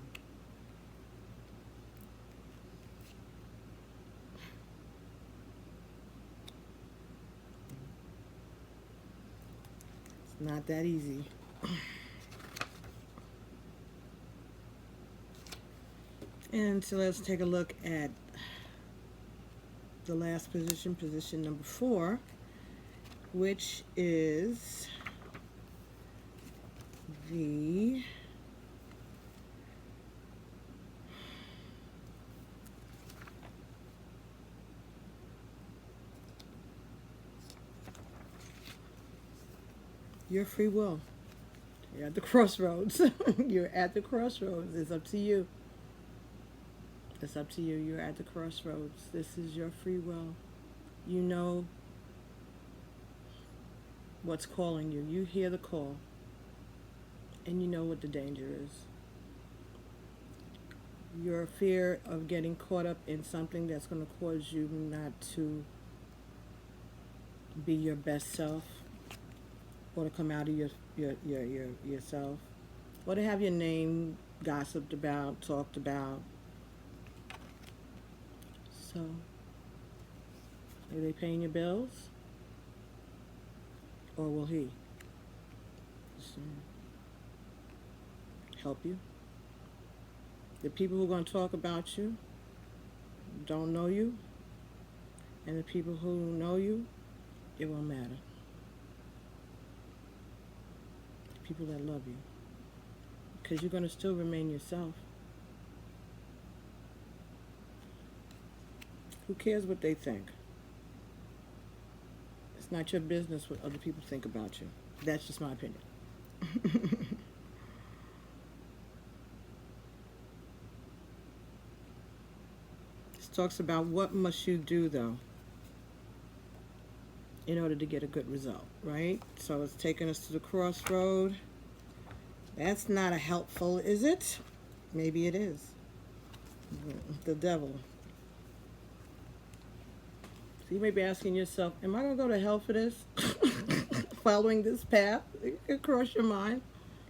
It's not that easy. And so let's take a look at the last position, position number 4, which is the your free will. You're at the crossroads. You're at the crossroads. It's up to you. It's up to you. You're at the crossroads. This is your free will. You know what's calling you. You hear the call. And you know what the danger is. Your fear of getting caught up in something that's going to cause you not to be your best self, or to come out of yourself, or to have your name gossiped about, talked about. So, are they paying your bills? Or will he help you? The people who are going to talk about you don't know you, and the people who know you, it won't matter. The people that love you, because you're going to still remain yourself. Who cares what they think? It's not your business what other people think about you. That's just my opinion. This talks about what must you do, though, in order to get a good result, right? So it's taking us to the crossroad. That's not a helpful, is it? Maybe it is. The devil. So you may be asking yourself, am I going to go to hell for this? Following this path? It could cross your mind.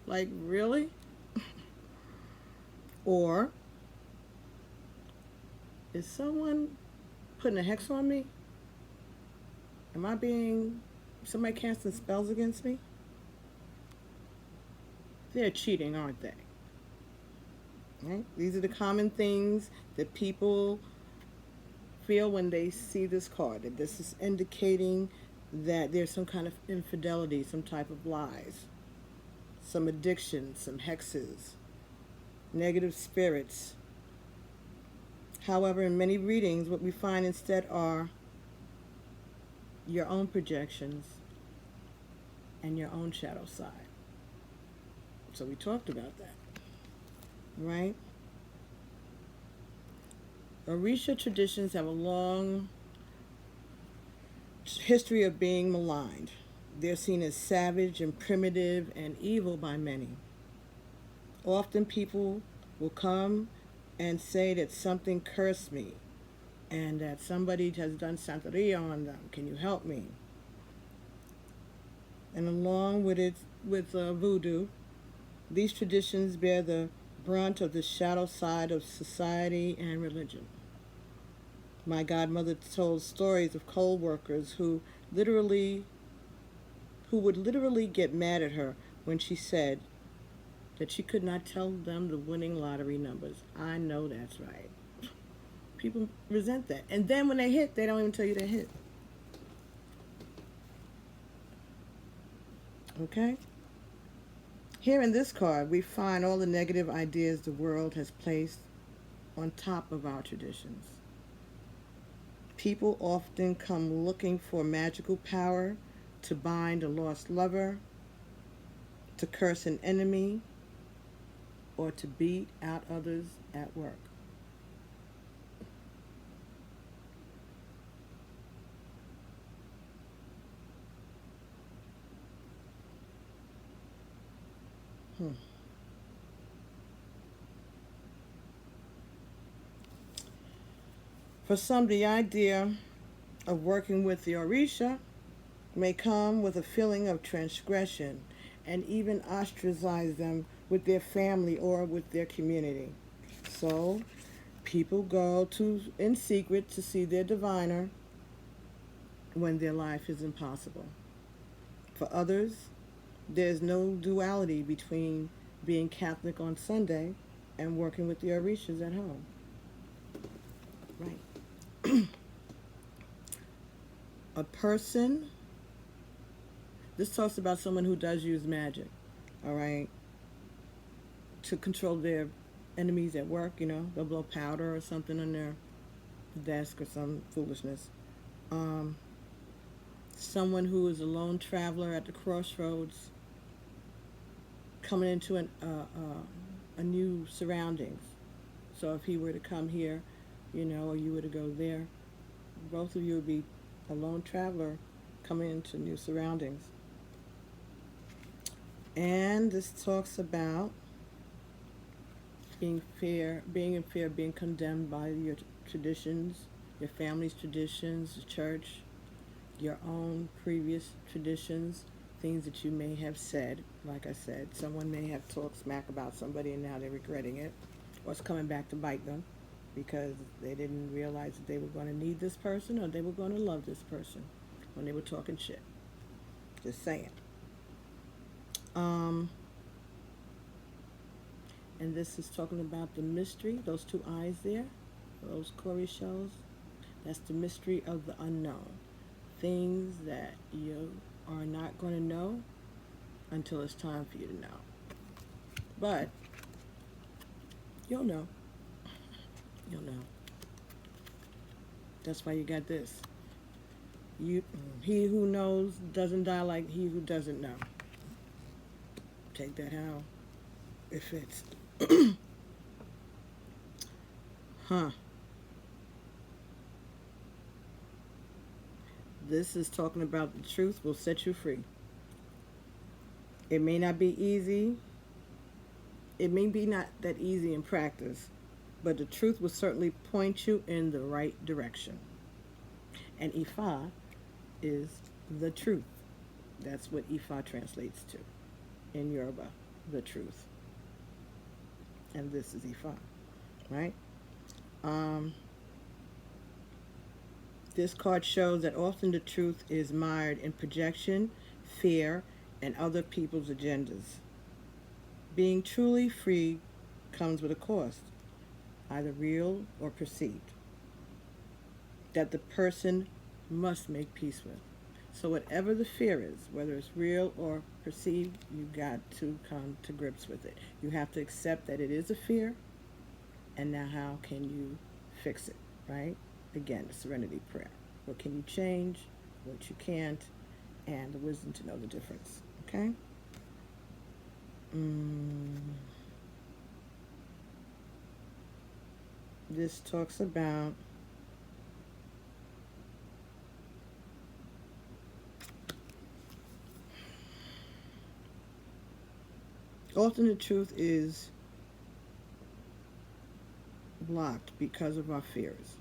Like, really? Or, is someone putting a hex on me? Am I being, somebody casting spells against me? They're cheating, aren't they? Right? These are the common things that people feel when they see this card, that this is indicating that there's some kind of infidelity, some type of lies, some addiction, some hexes, negative spirits. However, in many readings, what we find instead are your own projections and your own shadow side. So we talked about that, right? ORISHA traditions have a long history of being maligned. They're seen as savage and primitive and evil by many. Often people will come and say that something cursed me and that somebody has done santeria on them. Can you help me? And along with it, with voodoo, these traditions bear the brunt of the shadow side of society and religion. My godmother told stories of coal workers who would literally get mad at her when she said that she could not tell them the winning lottery numbers. I know that's right. People resent that. And then when they hit, they don't even tell you they hit. Okay? Here in this card, we find all the negative ideas the world has placed on top of our traditions. People often come looking for magical power to bind a lost lover, to curse an enemy, or to beat out others at work. For some, the idea of working with the ORISHA may come with a feeling of transgression and even ostracize them with their family or with their community. So, people go to in secret to see their diviner when their life is impossible. For others, there's no duality between being Catholic on Sunday and working with the ORISHAs at home. Right. A person, this talks about someone who does use magic, all right, to control their enemies at work, they'll blow powder or something on their desk or some foolishness. Someone who is a lone traveler at the crossroads, coming into a new surroundings. So if he were to come here, or you were to go there, both of you would be a lone traveler coming into new surroundings. And this talks about being in fear of being condemned by your traditions, your family's traditions, the church, your own previous traditions, things that you may have said. Like I said, someone may have talked smack about somebody and now they're regretting it, or it's coming back to bite them because they didn't realize that they were going to need this person or they were going to love this person when they were talking shit. Just saying. And this is talking about the mystery, those two eyes there, those Corey shows. That's the mystery of the unknown. Things that you are not going to know until it's time for you to know. But you'll know. You'll know. That's why you got this. He who knows doesn't die like he who doesn't know. Take that how it fits. This is talking about the truth will set you free. It may not be easy. It may be not that easy in practice, but the truth will certainly point you in the right direction. And Ifa is the truth. That's what Ifa translates to in Yoruba, the truth. And this is Ifa, right? This card shows that often the truth is mired in projection, fear, and other people's agendas. Being truly free comes with a cost, either real or perceived, that the person must make peace with. So whatever the fear is, whether it's real or perceived, you got to come to grips with it. You have to accept that it is a fear, and now how can you fix it, right? Again, the serenity prayer. What can you change, what you can't, and the wisdom to know the difference, okay? This talks about often the truth is blocked because of our fears,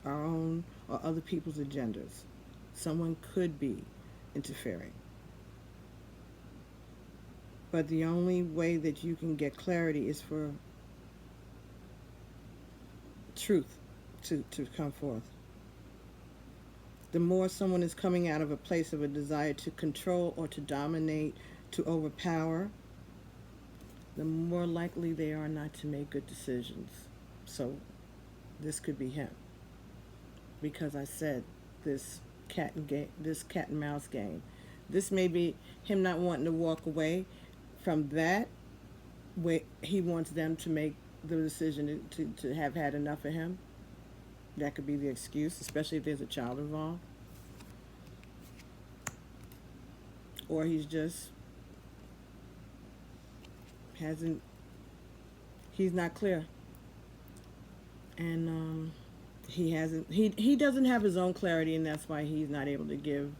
our own or other people's agendas. Someone could be interfering. But the only way that you can get clarity is for truth to come forth. The more someone is coming out of a place of a desire to control or to dominate, to overpower, the more likely they are not to make good decisions. So this could be him. Because I said this cat and mouse game. This may be him not wanting to walk away from that, where he wants them to make the decision to have had enough of him. That could be the excuse, especially if there's a child involved. Or he's just he's not clear. And he doesn't have his own clarity, and that's why he's not able to give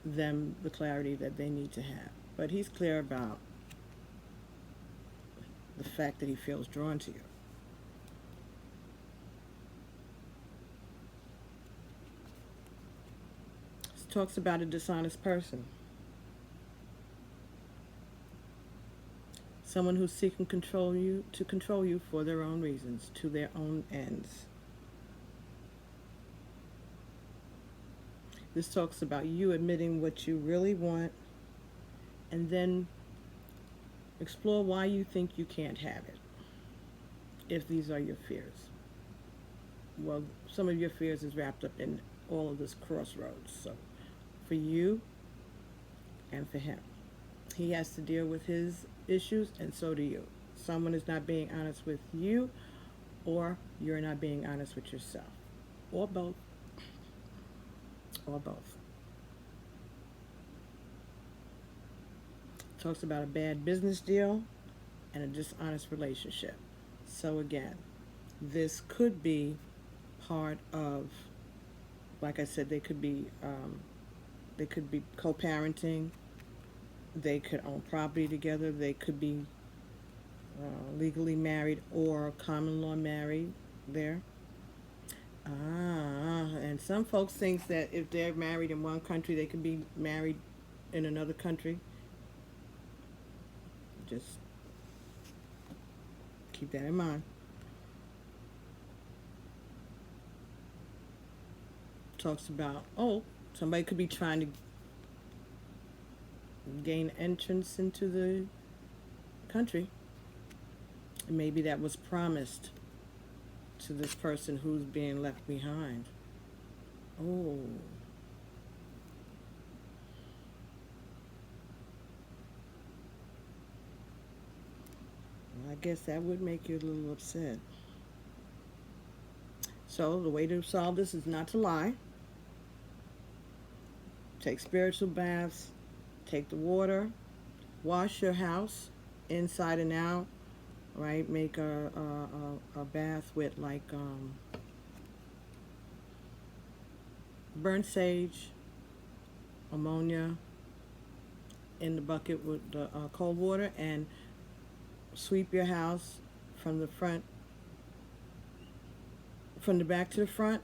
them the clarity that they need to have. But he's clear about the fact that he feels drawn to you. It's talks about a dishonest person. Someone who's seeking to control you for their own reasons, to their own ends. This talks about you admitting what you really want and then explore why you think you can't have it, if these are your fears. Well, some of your fears is wrapped up in all of this crossroads. So for you and for him, he has to deal with his issues, and so do you. Someone is not being honest with you, or you're not being honest with yourself, or both. Or both. Talks about a bad business deal and a dishonest relationship. So again, this could be part of, like I said, they could be co-parenting. They could own property together. They could be legally married or common law married there. And some folks think that if they're married in one country, they can be married in another country. Just keep that in mind. Talks about, somebody could be trying to gain entrance into the country. And maybe that was promised to this person who's being left behind. Oh. Well, I guess that would make you a little upset. So the way to solve this is not to lie. Take spiritual baths. Take the water. Wash your house inside and out. Right? Make a bath with burnt sage, ammonia in the bucket with the cold water, and sweep your house from the front, from the back to the front,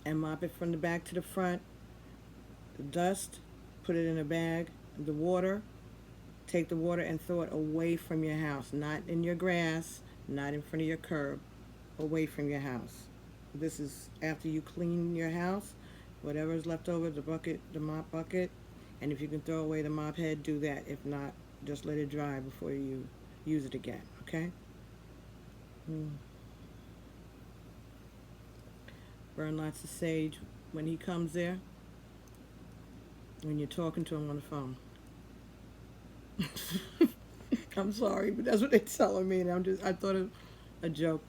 and mop it from the back to the front. The dust, put it in a bag. The water, take the water and throw it away from your house, not in your grass, not in front of your curb, away from your house. This is after you clean your house, whatever is left over, the bucket, the mop bucket, and if you can throw away the mop head, do that. If not, just let it dry before you use it again, okay? Burn lots of sage when he comes there, when you're talking to him on the phone. I'm sorry, but that's what they're telling me, and I thought of a joke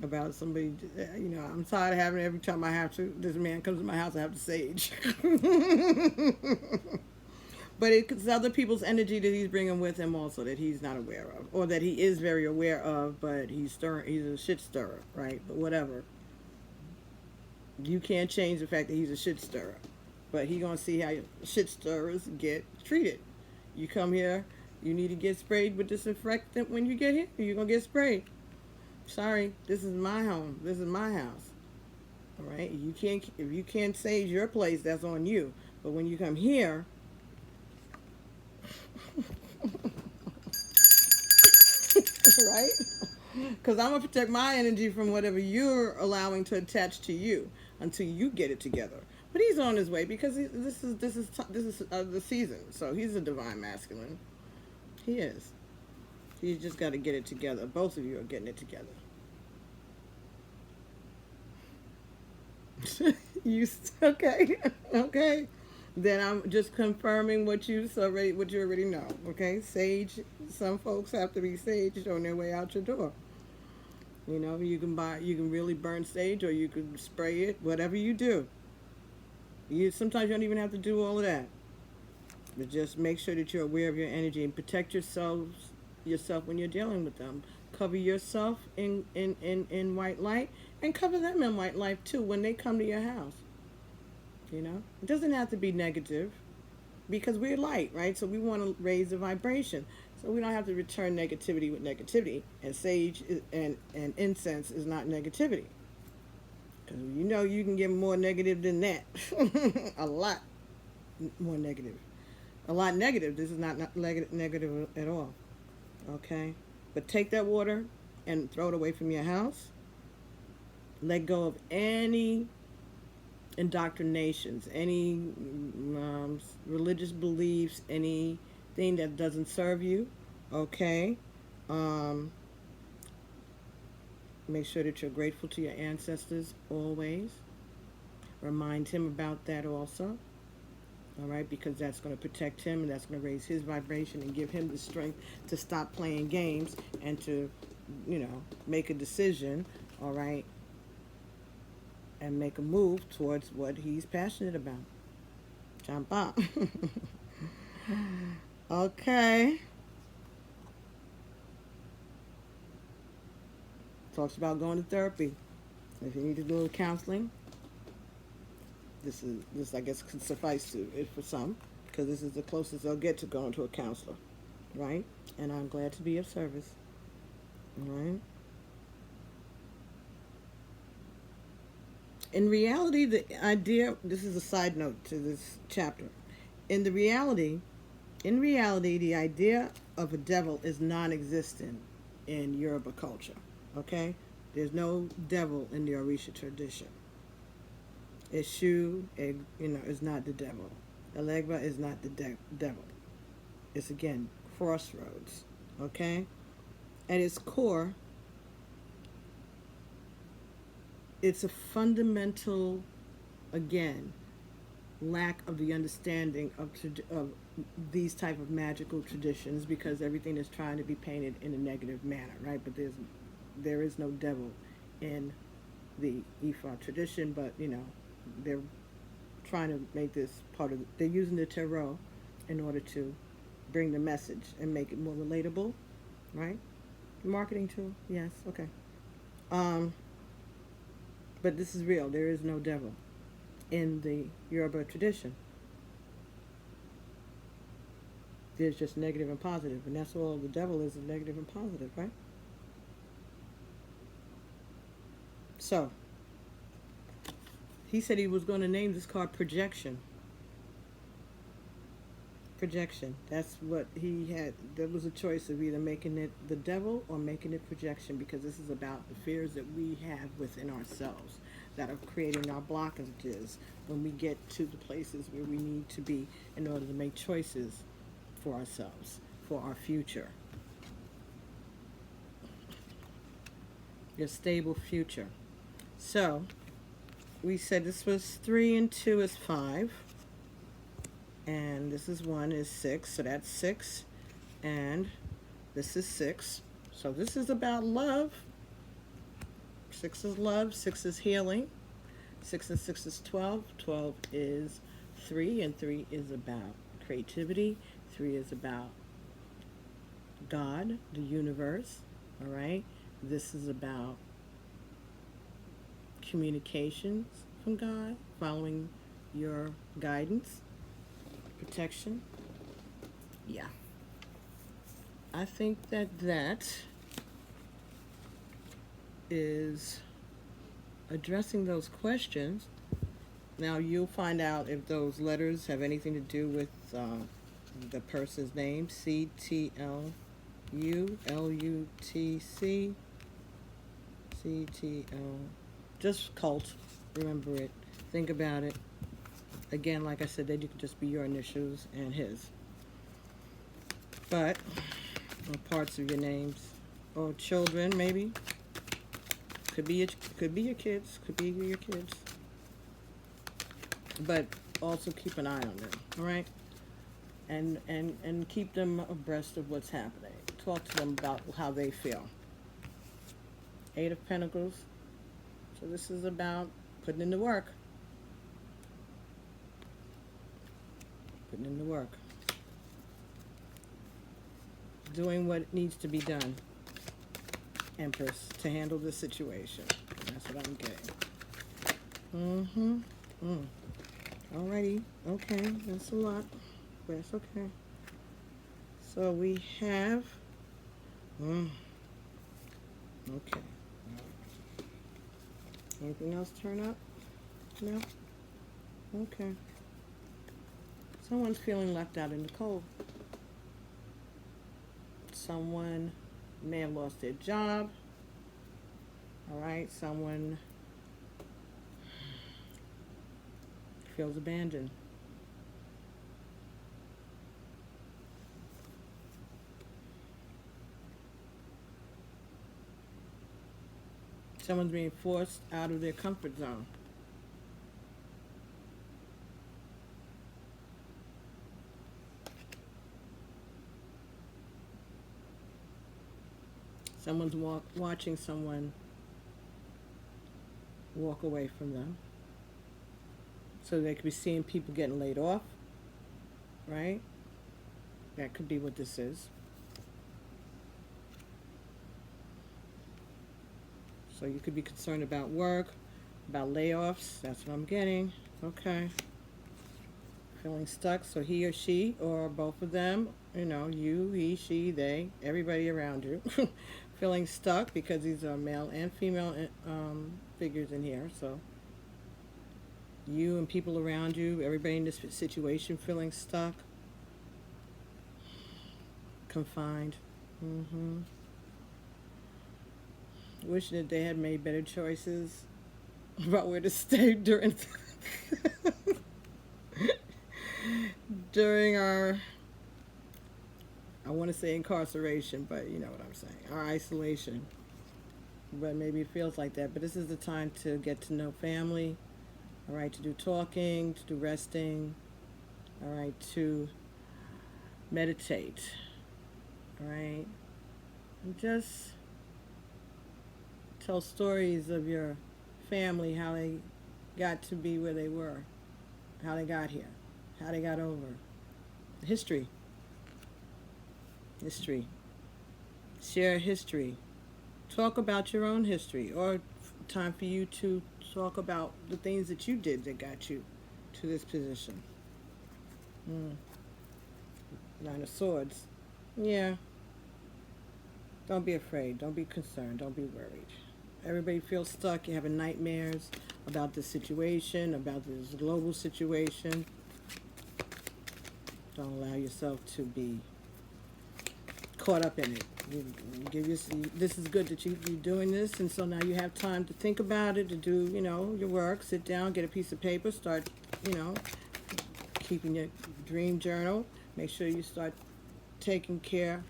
about somebody, I'm tired of having it every time this man comes to my house, I have to sage. But it's other people's energy that he's bringing with him also that he's not aware of, or that he is very aware of, but he's a shit stirrer, right? But whatever. You can't change the fact that he's a shit stirrer, but he's gonna see how shit stirrers get treated. You come here, you need to get sprayed with disinfectant when you get here, you're gonna get sprayed. Sorry, this is my home. This is my house. All right? If you can't sage your place, that's on you. But when you come here, right? Because I'm gonna protect my energy from whatever you're allowing to attach to you until you get it together. But he's on his way because this is the season. So he's a divine masculine. He is. He's just got to get it together. Both of you are getting it together. Okay? Okay. Then I'm just confirming what you already know. Okay? Sage. Some folks have to be saged on their way out your door. You can really burn sage, or you can spray it. Whatever you do. Sometimes you don't even have to do all of that. But just make sure that you're aware of your energy and protect yourself when you're dealing with them. Cover yourself in white light, and cover them in white light too when they come to your house. It doesn't have to be negative, because we're light, right? So we want to raise the vibration, so we don't have to return negativity with negativity. And sage and incense is not negativity. Because you know you can get more negative than that. A lot more negative. A lot negative. This is not negative at all. Okay? But take that water and throw it away from your house. Let go of any indoctrinations, any religious beliefs, anything that doesn't serve you. Okay? Um, Make sure that you're grateful to your ancestors always. Remind him about that also. All right, because that's going to protect him and that's going to raise his vibration and give him the strength to stop playing games and to, make a decision, all right, and make a move towards what he's passionate about. Jump up. Okay. Talks about going to therapy. If you need to do counseling, this I guess could suffice to it for some, because this is the closest they'll get to going to a counselor, right? And I'm glad to be of service. All right. In reality, the idea, this is a side note to this chapter. In reality, the idea of a devil is non-existent in Yoruba culture. Okay? There's no devil in the Orisha tradition. Eshu, is not the devil. Elegba is not the devil. It's, again, crossroads. Okay? At its core, it's a fundamental, again, lack of the understanding of these type of magical traditions, because everything is trying to be painted in a negative manner, right? But there is no devil in the Ifa tradition, but they're trying to make this part of they're using the tarot in order to bring the message and make it more relatable, right? Marketing tool, yes, okay. But this is real. There is no devil in the Yoruba tradition. There's just negative and positive, and that's all the devil is negative and positive, right? So, he said he was going to name this card Projection. Projection. That's what he had. There was a choice of either making it the devil or making it projection, because this is about the fears that we have within ourselves that are creating our blockages when we get to the places where we need to be in order to make choices for ourselves, for our future. Your stable future. So, we said this was 3 and 2 is 5. And this is 1 is 6, so that's 6. And this is 6. So this is about love. 6 is love, 6 is healing. 6 and 6 is 12. 12 is 3, and 3 is about creativity. 3 is about God, the universe, all right? This is about communications from God, following your guidance. Protection. Yeah. I think that is addressing those questions. Now you'll find out if those letters have anything to do with the person's name. CTLU, LUTC, CTL. Just cult. Remember it. Think about it. Again, like I said, they could just be your initials and his. But, or parts of your names. Or children, maybe. Could be your kids. Could be your kids. But also keep an eye on them, all right? And keep them abreast of what's happening. Talk to them about how they feel. 8 of Pentacles. So this is about putting in the work. Putting in the work. Doing what needs to be done, Empress, to handle this situation. That's what I'm getting. Alrighty. Okay. That's a lot. But it's okay. So we have... Okay. Anything else turn up? No? Okay. Someone's feeling left out in the cold. Someone may have lost their job. All right, someone feels abandoned. Someone's being forced out of their comfort zone. Someone's watching someone walk away from them. So they could be seeing people getting laid off, right? That could be what this is. So you could be concerned about work, about layoffs. That's what I'm getting. Okay. Feeling stuck. So he or she, or both of them, you know, you, he, she, they, everybody around you, feeling stuck because these are male and female figures in here. So you and people around you, everybody in this situation feeling stuck, confined. Wishing that they had made better choices about where to stay during our, I want to say incarceration, but you know what I'm saying, our isolation. But maybe it feels like that. But this is the time to get to know family, all right, to do talking, to do resting, all right, to meditate, all right, and just tell stories of your family, how they got to be where they were, how they got here, how they got over. History. Share history. Talk about your own history, or time for you to talk about the things that you did that got you to this position. Nine of Swords. Yeah. Don't be afraid. Don't be concerned. Don't be worried. Everybody feels stuck. You're having nightmares about this situation, about this global situation. Don't allow yourself to be caught up in it. This is good that you're doing this, and so now you have time to think about it, to do, you know, your work. Sit down, get a piece of paper, start, you know, keeping your dream journal. Make sure you start taking care.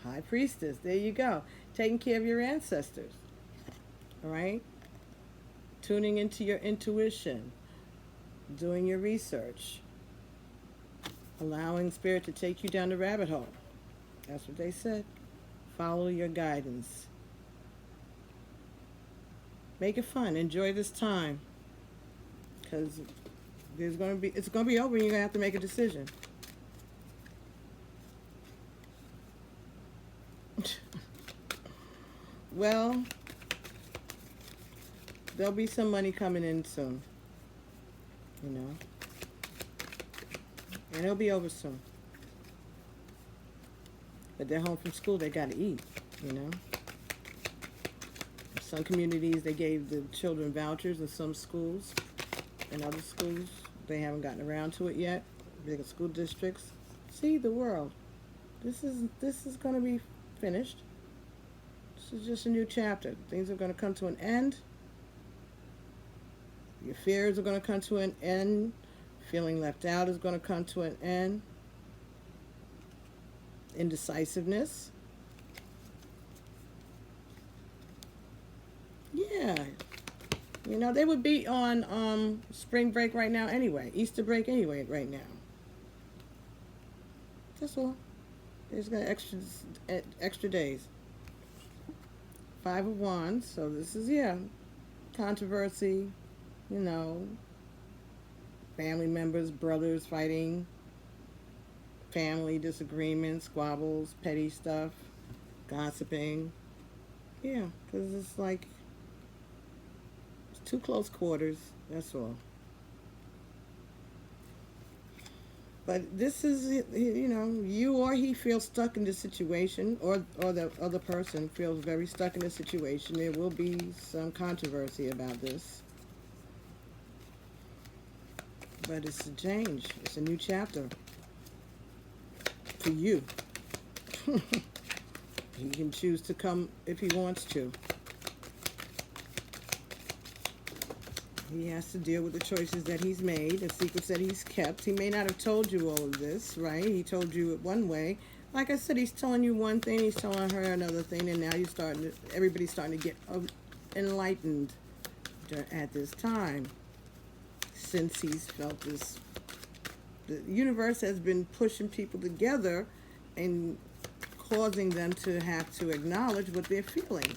High Priestess, there you go. Taking care of your ancestors. All right? Tuning into your intuition. Doing your research. Allowing Spirit to take you down the rabbit hole. That's what they said. Follow your guidance. Make it fun. Enjoy this time. Because it's going to be over and you're going to have to make a decision. Well, there'll be some money coming in soon, you know, and it'll be over soon. But they're home from school, they got to eat, you know. In some communities, they gave the children vouchers. In some schools, in other schools, they haven't gotten around to it yet. Bigger school districts. See the world. This is going to be finished. This is just a new chapter. Things are going to come to an end. Your fears are going to come to an end. Feeling left out is going to come to an end. Indecisiveness. Yeah. You know, they would be on spring break right now anyway. Easter break anyway right now. That's all. They just got extra days. Five of Wands. So this is, yeah, controversy, you know, family members, brothers fighting, family disagreements, squabbles, petty stuff, gossiping. Yeah, because it's like, it's too close quarters, that's all. But this is, you know, you or he feels stuck in this situation, or the other person feels very stuck in the situation. There will be some controversy about this. But it's a change. It's a new chapter for you. He can choose to come if he wants to. He has to deal with the choices that he's made, the secrets that he's kept. He may not have told you all of this, right? He told you it one way. Like I said, he's telling you one thing, he's telling her another thing, and now everybody's starting to get enlightened at this time. Since he's felt this, the universe has been pushing people together and causing them to have to acknowledge what they're feeling.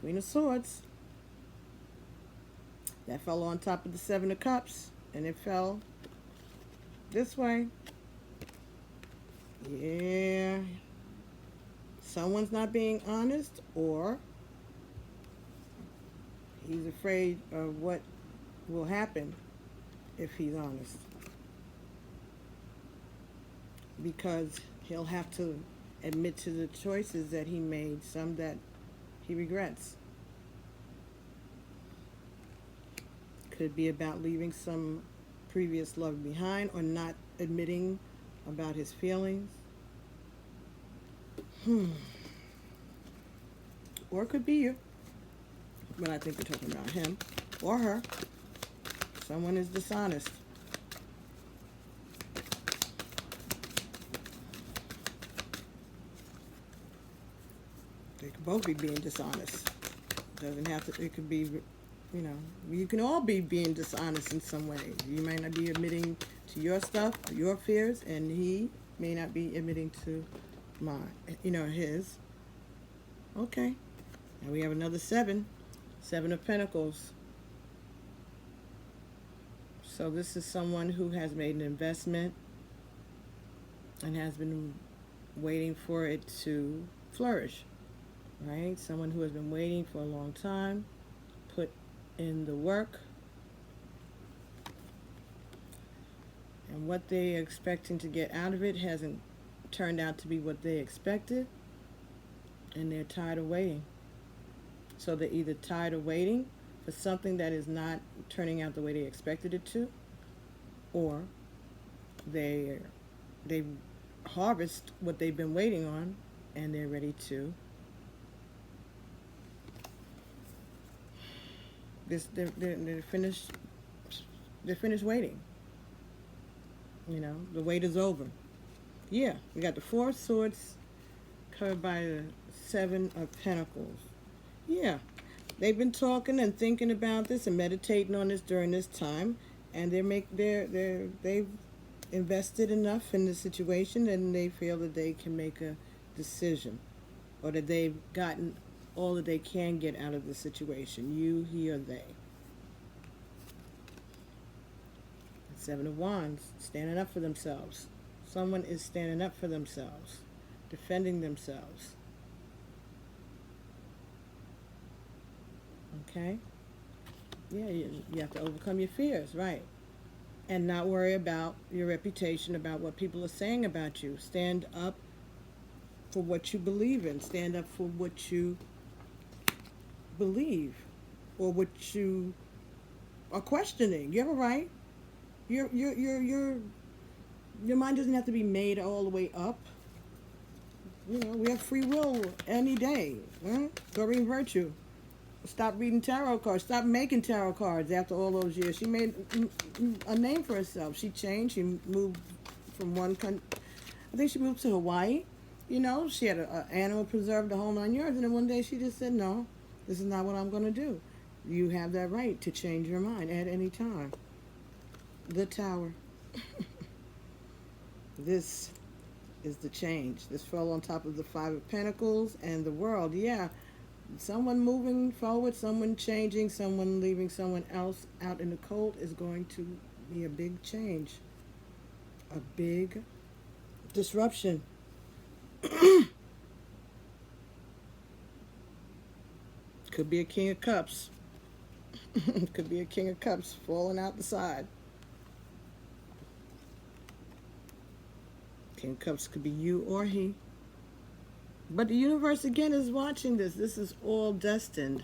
Queen of Swords. That fell on top of the Seven of Cups, and it fell this way. Yeah. Someone's not being honest, or he's afraid of what will happen if he's honest. Because he'll have to admit to the choices that he made, some that he regrets. Could be about leaving some previous love behind, or not admitting about his feelings. Or it could be you. But I think we're talking about him or her. Someone is dishonest. They could both be being dishonest. Doesn't have to, it could be, you know, you can all be being dishonest in some way. You might not be admitting to your stuff, your fears, and he may not be admitting to mine, you know, his. Okay. Now we have another seven. Seven of Pentacles. So this is someone who has made an investment and has been waiting for it to flourish. Right? Someone who has been waiting for a long time, put in the work, and what they are expecting to get out of it hasn't turned out to be what they expected, and they're tired of waiting. So they're either tired of waiting for something that is not turning out the way they expected it to, or they harvest what they've been waiting on, and they're ready to they're finished waiting. You know, the wait is over. Yeah, we got the Four of Swords covered by the Seven of Pentacles. Yeah, they've been talking and thinking about this and meditating on this during this time, and they've invested enough in the situation, and they feel that they can make a decision, or that they've gotten all that they can get out of the situation. You, he, or they. Seven of Wands, standing up for themselves. Someone is standing up for themselves, defending themselves. Okay? Yeah, you have to overcome your fears, right? And not worry about your reputation, about what people are saying about you. Stand up for what you believe in. Stand up for what you believe, or what you are questioning. You have a right. Your mind doesn't have to be made all the way up. You know, we have free will any day. Right? Doreen Virtue. Stop reading tarot cards. Stop making tarot cards after all those years. She made a name for herself. She changed. She moved from one country. I think she moved to Hawaii. You know, she had an animal preserve, the whole 9 yards. And then one day she just said, no, this is not what I'm going to do. You have that right to change your mind at any time. The Tower. This is the change. This fell on top of the Five of Pentacles and the World. Yeah. Someone moving forward, someone changing, someone leaving someone else out in the cold is going to be a big change. A big disruption. Could be a King of Cups. Could be a King of Cups falling out the side. King of Cups could be you or he. But the universe again is watching this. This is all destined.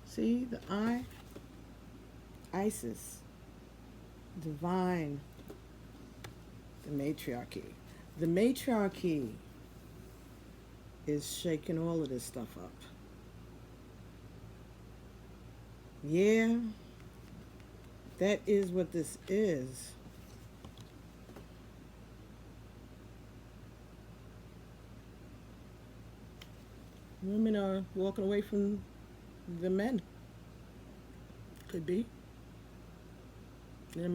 See the eye? Isis. Divine. The matriarchy. The matriarchy is shaking all of this stuff up. Yeah. That is what this is. Women are walking away from the men. Could be. And the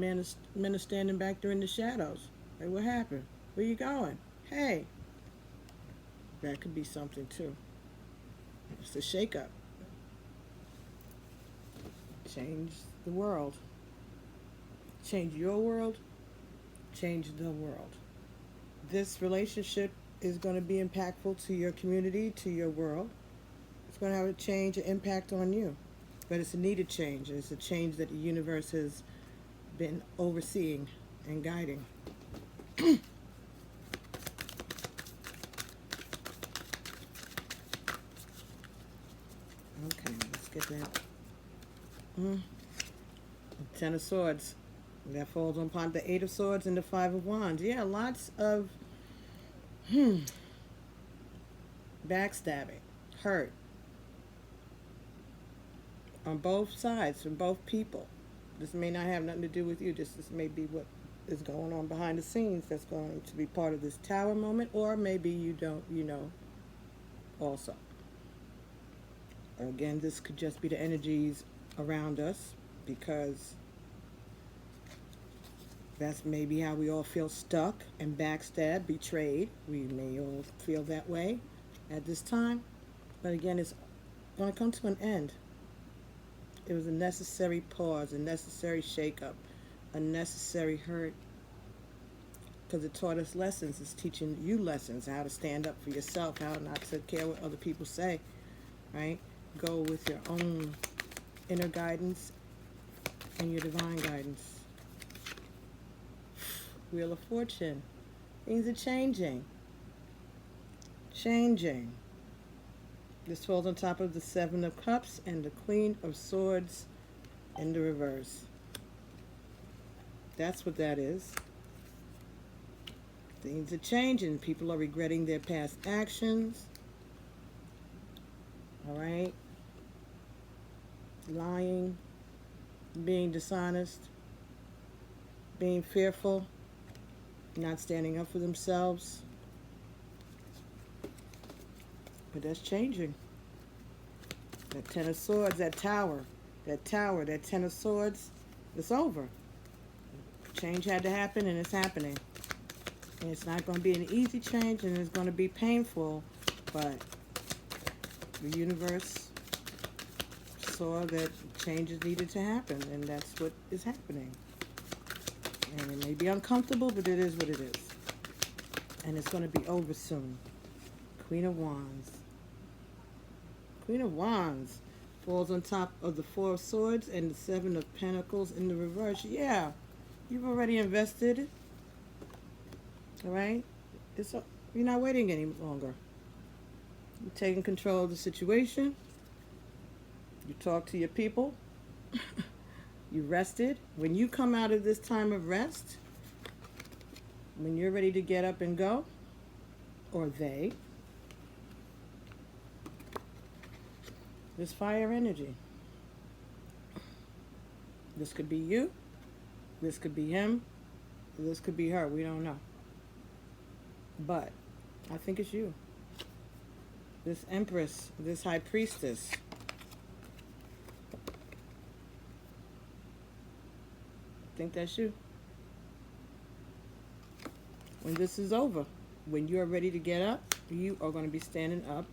men are standing back there in the shadows. Hey, what happened? Where you going? Hey. That could be something too. It's a shake-up. Change the world. Change your world. Change the world. This relationship is going to be impactful to your community, to your world. It's going to have a change, an impact on you. But it's a needed change. It's a change that the universe has been overseeing and guiding. Okay, let's get that. Ten of Swords. That falls upon the Eight of Swords and the Five of Wands. Yeah, lots of backstabbing, hurt on both sides, from both people. This may not have nothing to do with you. This may be what is going on behind the scenes that's going to be part of this tower moment, or maybe you don't, also. Again, this could just be the energies around us, because that's maybe how we all feel stuck and backstabbed, betrayed. We may all feel that way at this time. But again, it's going to come to an end. It was a necessary pause, a necessary shake-up, a necessary hurt. Because it taught us lessons. It's teaching you lessons, how to stand up for yourself, how not to care what other people say, right? Go with your own inner guidance and your divine guidance. Wheel of Fortune. Things are changing. Changing. This falls on top of the Seven of Cups and the Queen of Swords in the reverse. That's what that is. Things are changing. People are regretting their past actions. All right? Lying, being dishonest, being fearful, not standing up for themselves. But that's changing. That Ten of Swords, that tower, that Ten of Swords, it's over. Change had to happen, and it's happening. And it's not going to be an easy change, and it's going to be painful, but the universe saw that changes needed to happen, and that's what is happening. And it may be uncomfortable, but it is what it is. And it's going to be over soon. Queen of Wands. Queen of Wands falls on top of the Four of Swords and the Seven of Pentacles in the reverse. Yeah, you've already invested. All right? You're not waiting any longer. You're taking control of the situation. You talk to your people. You rested. When you come out of this time of rest, when you're ready to get up and go, or this fire energy. This could be you. This could be him. This could be her. We don't know. But I think it's you. This Empress, this High Priestess. I think that's you. When this is over, when you are ready to get up, you are going to be standing up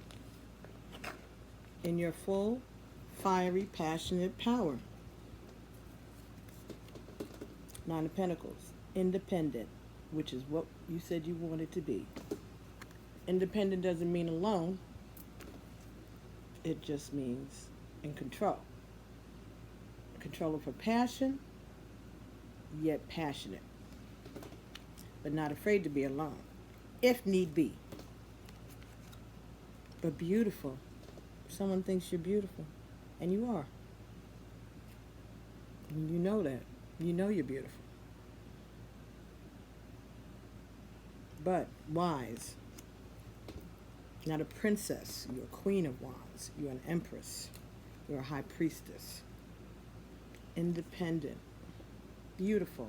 in your full, fiery, passionate power. Nine of Pentacles. Independent, which is what you said you wanted to be. Independent doesn't mean alone. It just means in control. Control of her passion, yet passionate. But not afraid to be alone. if need be. But beautiful. Someone thinks you're beautiful, and you are. And you know that. You know you're beautiful. But wise. Not a princess. You're a queen of wands. You're an empress. You're a high priestess. Independent. Beautiful.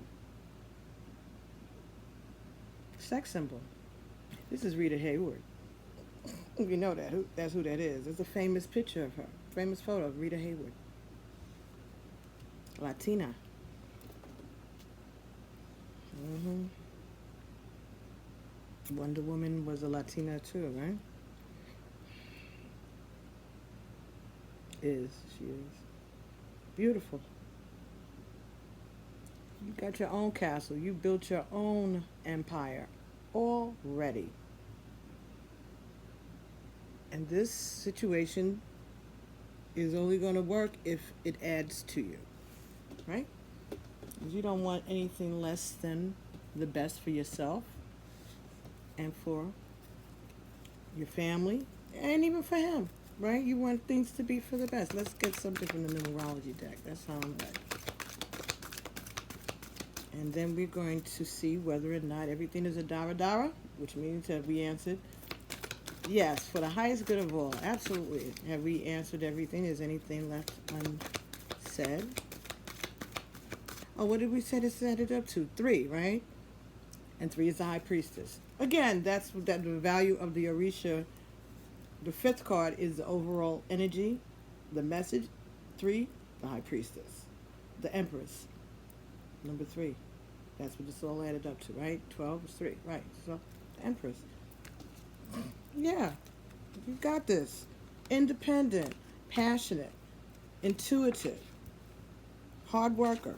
Sex symbol. This is Rita Hayworth. You know that. That's who that is. There's a famous picture of her. Famous photo of Rita Hayworth. Latina. Wonder Woman was a Latina too, right? She is. Beautiful. You got your own castle. You built your own empire already. And this situation is only going to work if it adds to you, right? You don't want anything less than the best for yourself and for your family and even for him, right? You want things to be for the best. Let's get something from the numerology deck. That sounds right. And then we're going to see whether or not everything is a dara, which means that we answered yes, for the highest good of all. Absolutely. Have we answered everything? Is anything left unsaid? Oh, what did we say to set it up to? 3, right? And 3 is the high priestess. Again, that's the value of the ORISHA. The 5th card is the overall energy, the message. 3, the high priestess. The empress. Number 3. That's what this all added up to, right? 12 is 3, right? So, the empress. Yeah, you got this. Independent, passionate, intuitive, hard worker.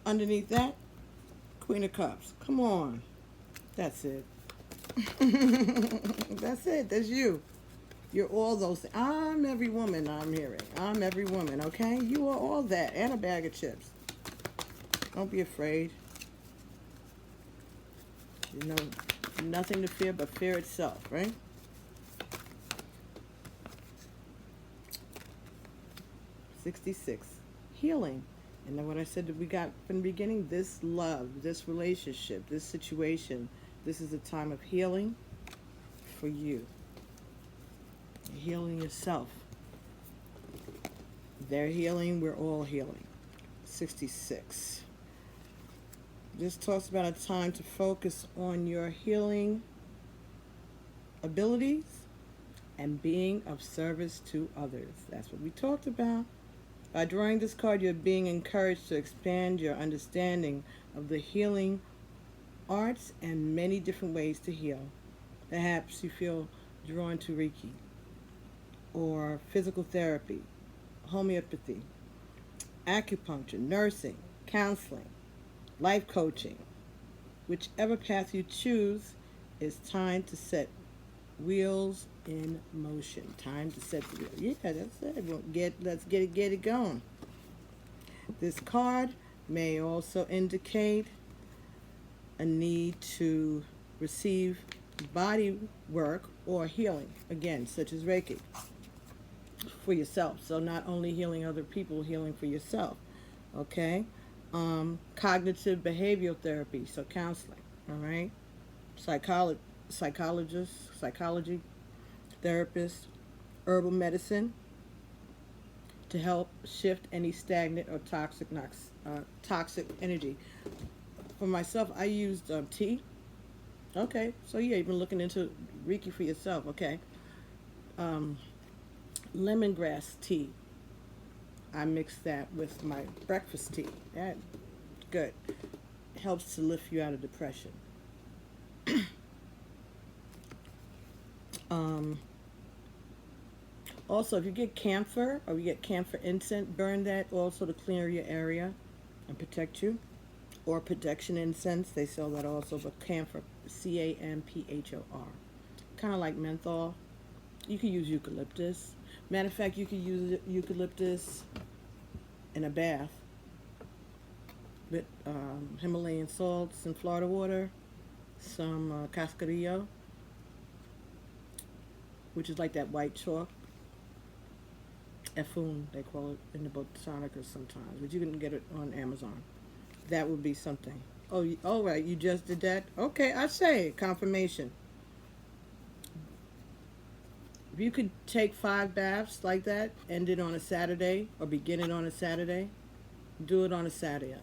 Underneath that, Queen of Cups. Come on. That's it. That's it. That's you. You're all those things. I'm every woman I'm hearing. I'm every woman, okay? You are all that and a bag of chips. Don't be afraid. You know, nothing to fear but fear itself, right? $66. Healing. And then what I said that we got from the beginning, this love, this relationship, this situation, this is a time of healing for you. Healing yourself. They're healing, we're all healing. 66. This talks about a time to focus on your healing abilities and being of service to others. That's what we talked about. By drawing this card, you're being encouraged to expand your understanding of the healing arts and many different ways to heal. Perhaps you feel drawn to Reiki or physical therapy, homeopathy, acupuncture, nursing, counseling, life coaching. Whichever path you choose, it's time to set wheels in motion. Time to set the wheel. Yeah, that's it. Let's get it going. This card may also indicate a need to receive body work or healing, again, such as Reiki, for yourself. So not only healing other people, healing for yourself. Okay? Cognitive behavioral therapy, so counseling, all right? Psychology, therapist, herbal medicine to help shift any stagnant or toxic energy. For myself, I used tea. Okay, so yeah, you've been looking into Reiki for yourself, okay? Lemongrass tea. I mix that with my breakfast tea. That good. Helps to lift you out of depression. Also, if you get camphor or you get camphor incense, burn that also to clear your area and protect you. Or protection incense, they sell that also, but camphor, C-A-M-P-H-O-R. Kind of like menthol. You can use eucalyptus. Matter of fact, you can use eucalyptus in a bath. with Himalayan salts and Florida water, some cascarilla, which is like that white chalk. Effun, they call it in the botanicals sometimes, but you can get it on Amazon. That would be something. Oh, all right, you just did that? Okay, I say confirmation. If you could take 5 baths like that, end it on a Saturday, or begin it on a Saturday, do it on a Saturday.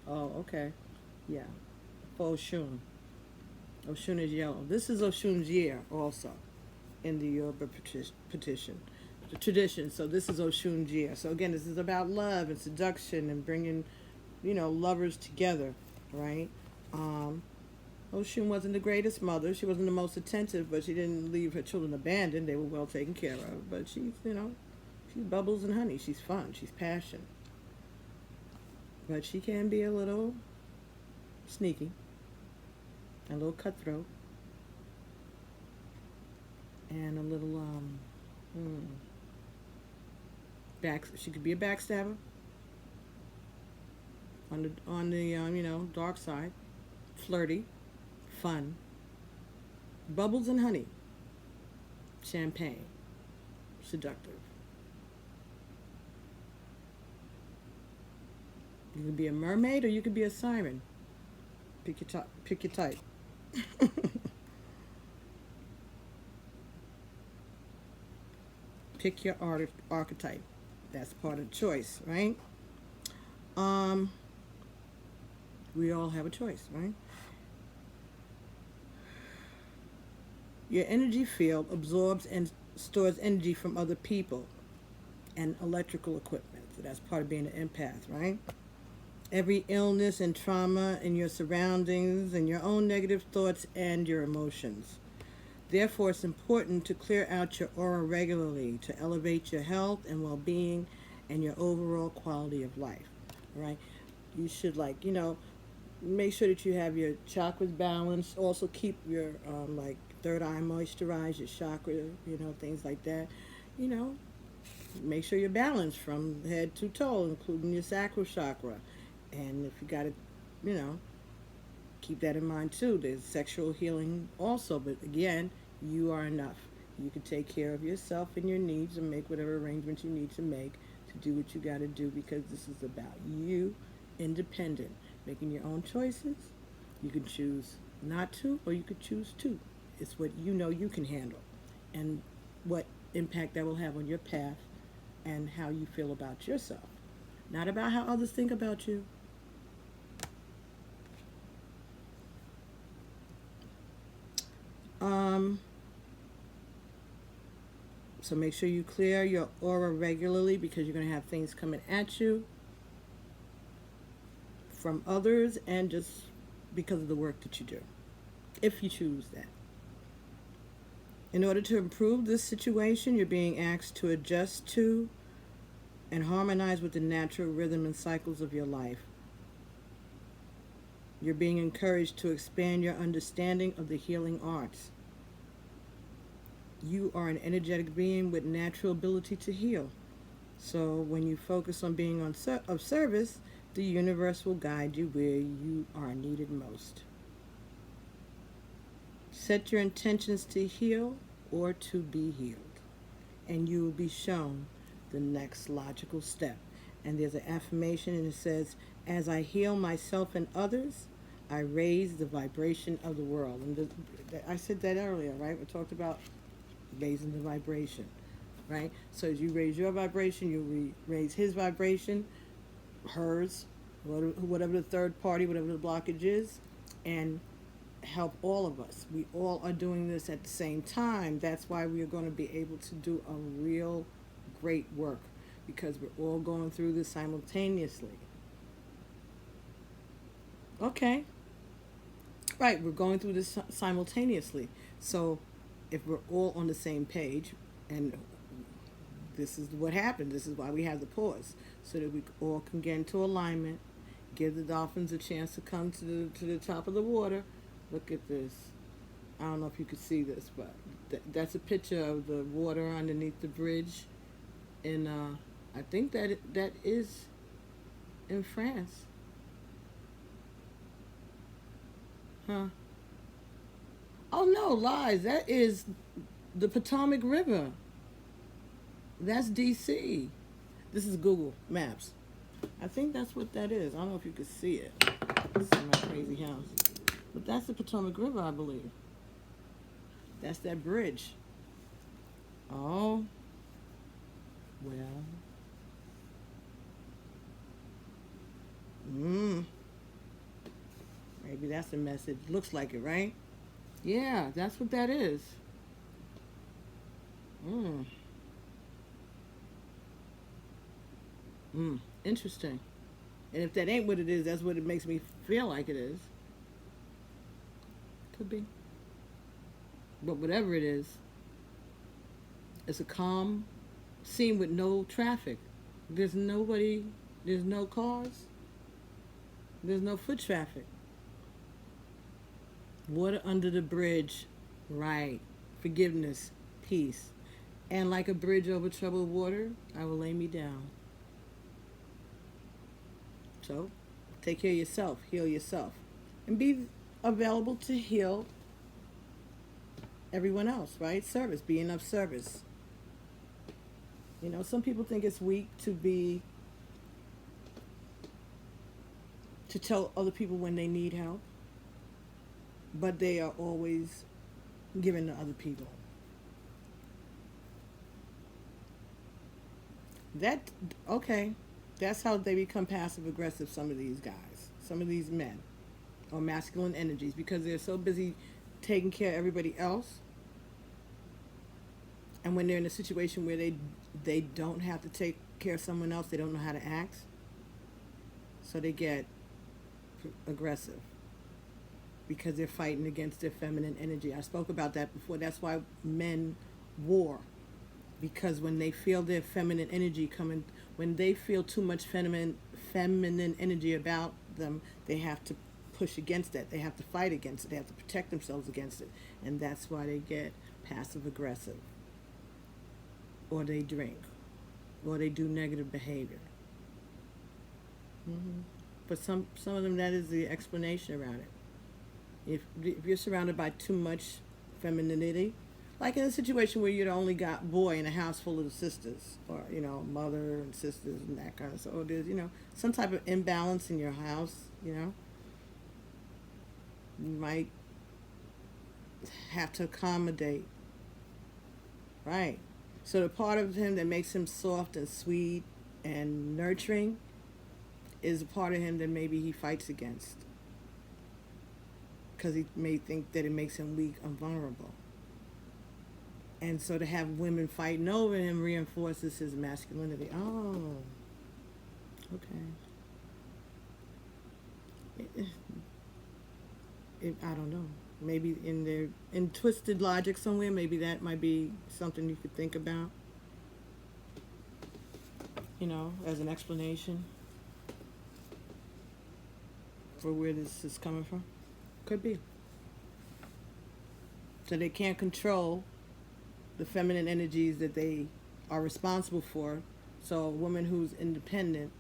Oh, okay. Yeah. For Oshun. Oshun is yellow. This is Oshun's year also in the Yoruba tradition. So this is Oshun's year. So again, this is about love and seduction and bringing, lovers together, right? Oshun wasn't the greatest mother. She wasn't the most attentive, but she didn't leave her children abandoned. They were well taken care of. But she's bubbles and honey. She's fun. She's passion. But she can be a little sneaky, a little cutthroat, and a little she could be a backstabber on the dark side, flirty, fun, bubbles and honey, champagne, seductive. You could be a mermaid or you could be a siren. Pick your type. Pick your archetype. That's part of the choice, right? We all have a choice, right? Your energy field absorbs and stores energy from other people and electrical equipment. So that's part of being an empath, right? Every illness and trauma in your surroundings and your own negative thoughts and your emotions. Therefore, it's important to clear out your aura regularly to elevate your health and well-being and your overall quality of life, right? You should, make sure that you have your chakras balanced. Also keep your, third eye moisturized, your chakra, things like that. Make sure you're balanced from head to toe, including your sacral chakra. And if you got to, keep that in mind too. There's sexual healing also, but again, you are enough. You can take care of yourself and your needs and make whatever arrangements you need to make to do what you got to do, because this is about you, independent, making your own choices. You can choose not to, or you could choose to. It's what you know you can handle and what impact that will have on your path and how you feel about yourself. Not about how others think about you. So make sure you clear your aura regularly, because you're going to have things coming at you from others and just because of the work that you do, if you choose that. In order to improve this situation, you're being asked to adjust to and harmonize with the natural rhythm and cycles of your life. You're being encouraged to expand your understanding of the healing arts. You are an energetic being with natural ability to heal. So when you focus on being of service, the universe will guide you where you are needed most. Set your intentions to heal or to be healed, and you will be shown the next logical step. And there's an affirmation, and it says, as I heal myself and others, I raise the vibration of the world. And I said that earlier, right? We talked about raising the vibration, right? So as you raise your vibration, you raise his vibration, hers, whatever the third party, whatever the blockage is, and help all of us. We all are doing this at the same time. That's why we are going to be able to do a real great work, because we're all going through this simultaneously. Okay. Right, we're going through this simultaneously. So if we're all on the same page, and this is what happened, this is why we have the pause, so that we all can get into alignment, give the dolphins a chance to come to the top of the water. Look at this. I don't know if you could see this, but that's a picture of the water underneath the bridge in I think that is in France. Huh? Oh no, lies. That is the Potomac River. That's DC. This is Google Maps. I think that's what that is. I don't know if you can see it. This is my crazy house. But that's the Potomac River, I believe. That's that bridge. Oh, well. Mmm. Maybe that's a message. Looks like it, right? Yeah, that's what that is. Mmm. Mmm. Interesting. And if that ain't what it is, that's what it makes me feel like it is. Could be. But whatever it is, it's a calm scene with no traffic. There's nobody, there's no cars, there's no foot traffic. Water under the bridge, right. Forgiveness, peace. And like a bridge over troubled water, I will lay me down. So, take care of yourself, heal yourself, and be available to heal everyone else, right? Service, being of service. You know, some people think it's weak to tell other people when they need help, but they are always giving to other people. That, okay, that's how they become passive aggressive, some of these guys, some of these men, or masculine energies, because they're so busy taking care of everybody else. And when they're in a situation where they don't have to take care of someone else, they don't know how to act. So they get aggressive because they're fighting against their feminine energy. I spoke about that before. That's why men war, because when they feel their feminine energy coming, when they feel too much feminine energy about them, they have to push against that. They have to fight against it. They have to protect themselves against it. And that's why they get passive aggressive, or they drink, or they do negative behavior. Mm-hmm. But some of them, that is the explanation around it. If you're surrounded by too much femininity, like in a situation where you're the only boy in a house full of sisters, or mother and sisters and that kind of stuff, or there's some type of imbalance in your house, you might have to accommodate, right? So the part of him that makes him soft and sweet and nurturing is a part of him that maybe he fights against, because he may think that it makes him weak and vulnerable. And so to have women fighting over him reinforces his masculinity. Oh, okay. I don't know. Maybe in twisted logic somewhere, maybe that might be something you could think about, as an explanation for where this is coming from. Could be. So they can't control the feminine energies that they are responsible for. So a woman who's independent,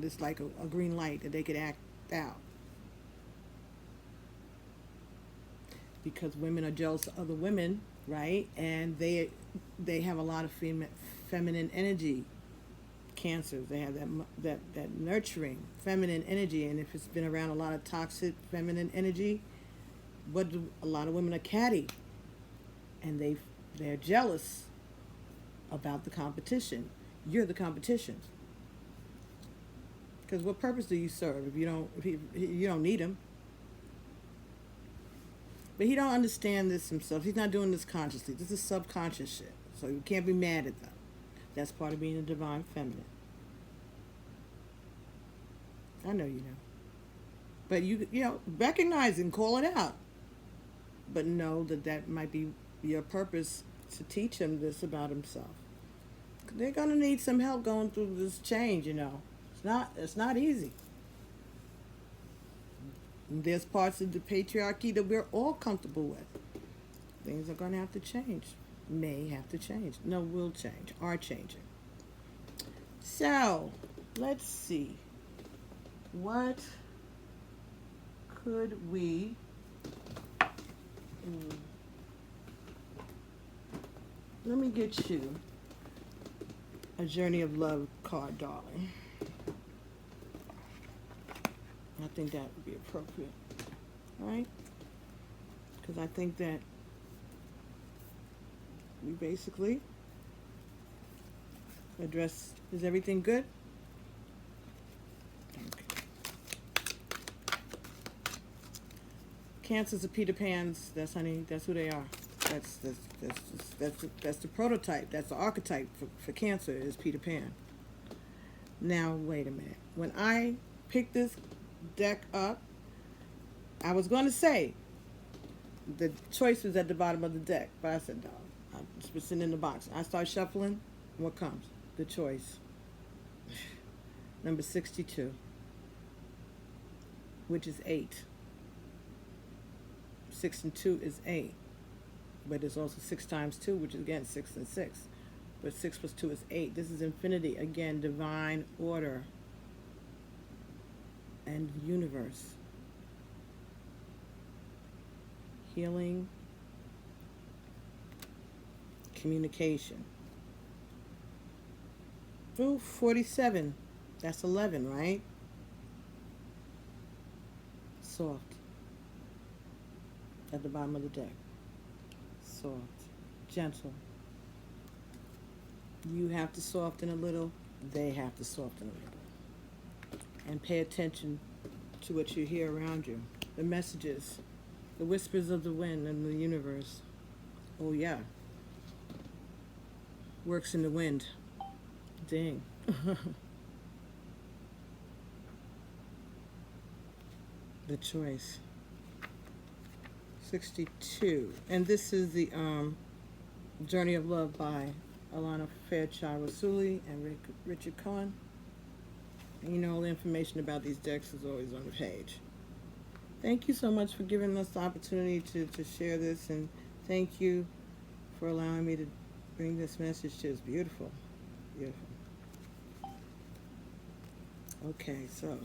it's like a green light that they could act out. Because women are jealous of other women, right? And they have a lot of feminine energy. Cancers, they have that nurturing feminine energy, and if it's been around a lot of toxic feminine energy, but a lot of women are catty, and they're jealous about the competition. You're the competition. Because what purpose do you serve if you don't need him? But he don't understand this himself. He's not doing this consciously. This is subconscious shit. So you can't be mad at them. That's part of being a divine feminine. I know you know. But you recognize and call it out. But know that might be your purpose, to teach him this about himself. They're gonna need some help going through this change. It's not easy. There's parts of the patriarchy that we're all comfortable with. Things are gonna have to change. May have to change. No, will change. Are changing. So, let's see. What could we let me get you a Journey of Love card, darling. I think that would be appropriate, right? Because I think that we basically address, is everything good? Okay. Cancers are Peter Pans. That's, honey, that's who they are. That's the prototype. That's the archetype for Cancer is Peter Pan. Now, wait a minute. When I picked this deck up, I was going to say the choice was at the bottom of the deck, but I said, no, it's been sitting in the box. I start shuffling. What comes? The choice. Number 62, which is 8. 6 and 2 is 8. But it's also 6 times 2, which is again 6 and 6. But 6 plus 2 is 8. This is infinity. Again, divine order and universe. Healing. Communication. Oh, 47. That's 11, right? Soft. At the bottom of the deck. Soft, gentle. You have to soften a little, they have to soften a little. And pay attention to what you hear around you. The messages, the whispers of the wind and the universe. Oh yeah. Works in the wind. Dang. The choice. 62. And this is the Journey of Love by Alana Fairchild Rasuli and Richard Cohen. And you know, all the information about these decks is always on the page. Thank you so much for giving us the opportunity to share this, and thank you for allowing me to bring this message to you. It's beautiful. Beautiful. Okay, so.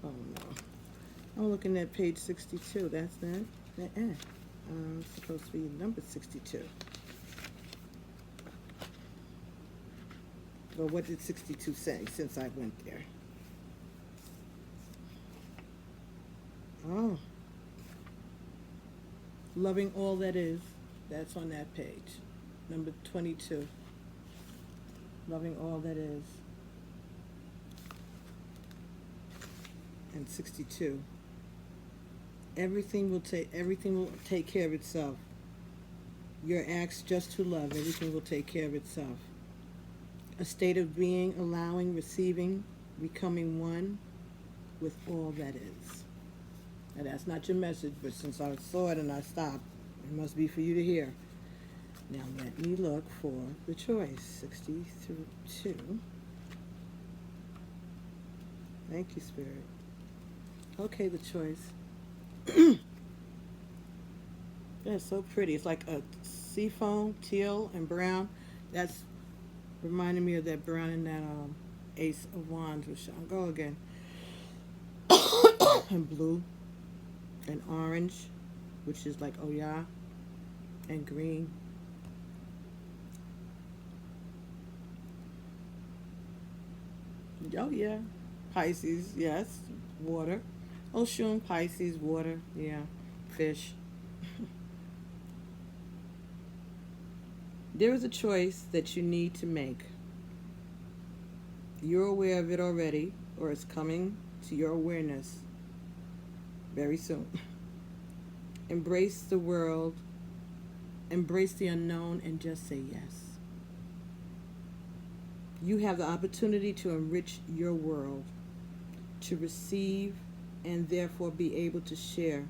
Oh no. I'm looking at page 62. That's that. It's supposed to be number 62. Well, what did 62 say since I went there? Oh. Loving all that is. That's on that page. Number 22. Loving all that is. And 62. Everything will take care of itself. Your acts just to love, everything will take care of itself. A state of being, allowing, receiving, becoming one with all that is. Now that's not your message, but since I saw it and I stopped, it must be for you to hear. Now let me look for the choice. 62. Thank you, Spirit. Okay, the choice. That's so pretty. It's like a seafoam, teal, and brown. That's reminding me of that brown and that Ace of Wands, which I'll go again. And blue, and orange, which is like Oya, and green. Oh yeah, Pisces, yes, water. Ocean, Pisces, water, yeah, fish. There is a choice that you need to make. You're aware of it already, or it's coming to your awareness very soon. Embrace the world, embrace the unknown, and just say yes. You have the opportunity to enrich your world, to receive, and therefore be able to share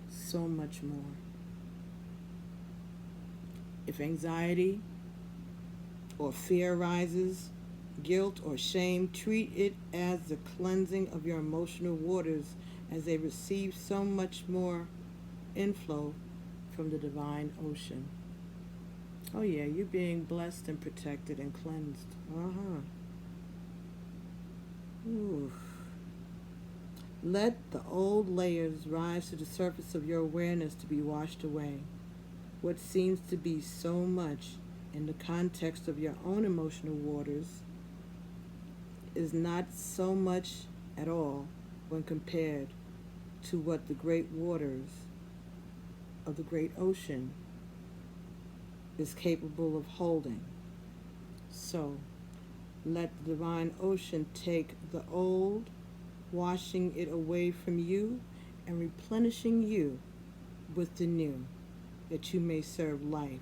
so much more. If anxiety or fear arises, guilt or shame, treat it as the cleansing of your emotional waters as they receive so much more inflow from the divine ocean. Oh yeah, you're being blessed and protected and cleansed. Ooh. Let the old layers rise to the surface of your awareness to be washed away. What seems to be so much in the context of your own emotional waters is not so much at all when compared to what the great waters of the great ocean is capable of holding. So, let the divine ocean take the old, washing it away from you and replenishing you with the new, that you may serve life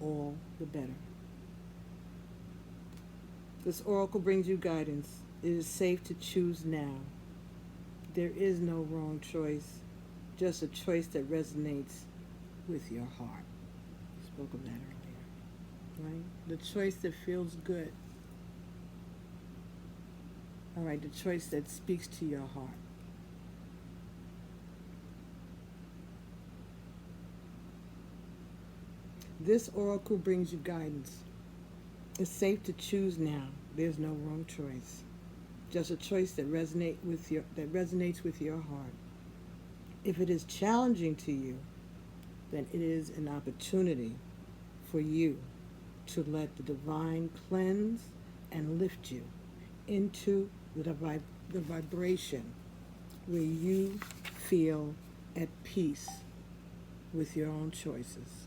all the better. This oracle brings you guidance. It is safe to choose now. There is no wrong choice, just a choice that resonates with your heart. I spoke of that earlier, right? The choice that feels good. All right, the choice that speaks to your heart. This oracle brings you guidance. It's safe to choose now. There's no wrong choice. Just a choice that resonates with your heart. If it is challenging to you, then it is an opportunity for you to let the divine cleanse and lift you into the vibration where you feel at peace with your own choices,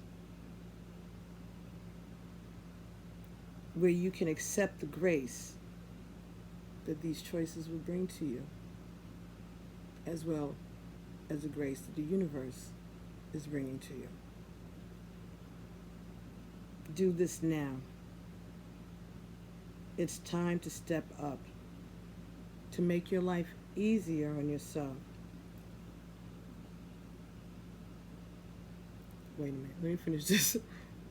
where you can accept the grace that these choices will bring to you, as well as the grace that the universe is bringing to you. Do this now. It's time to step up, to make your life easier on yourself. Wait a minute, let me finish this.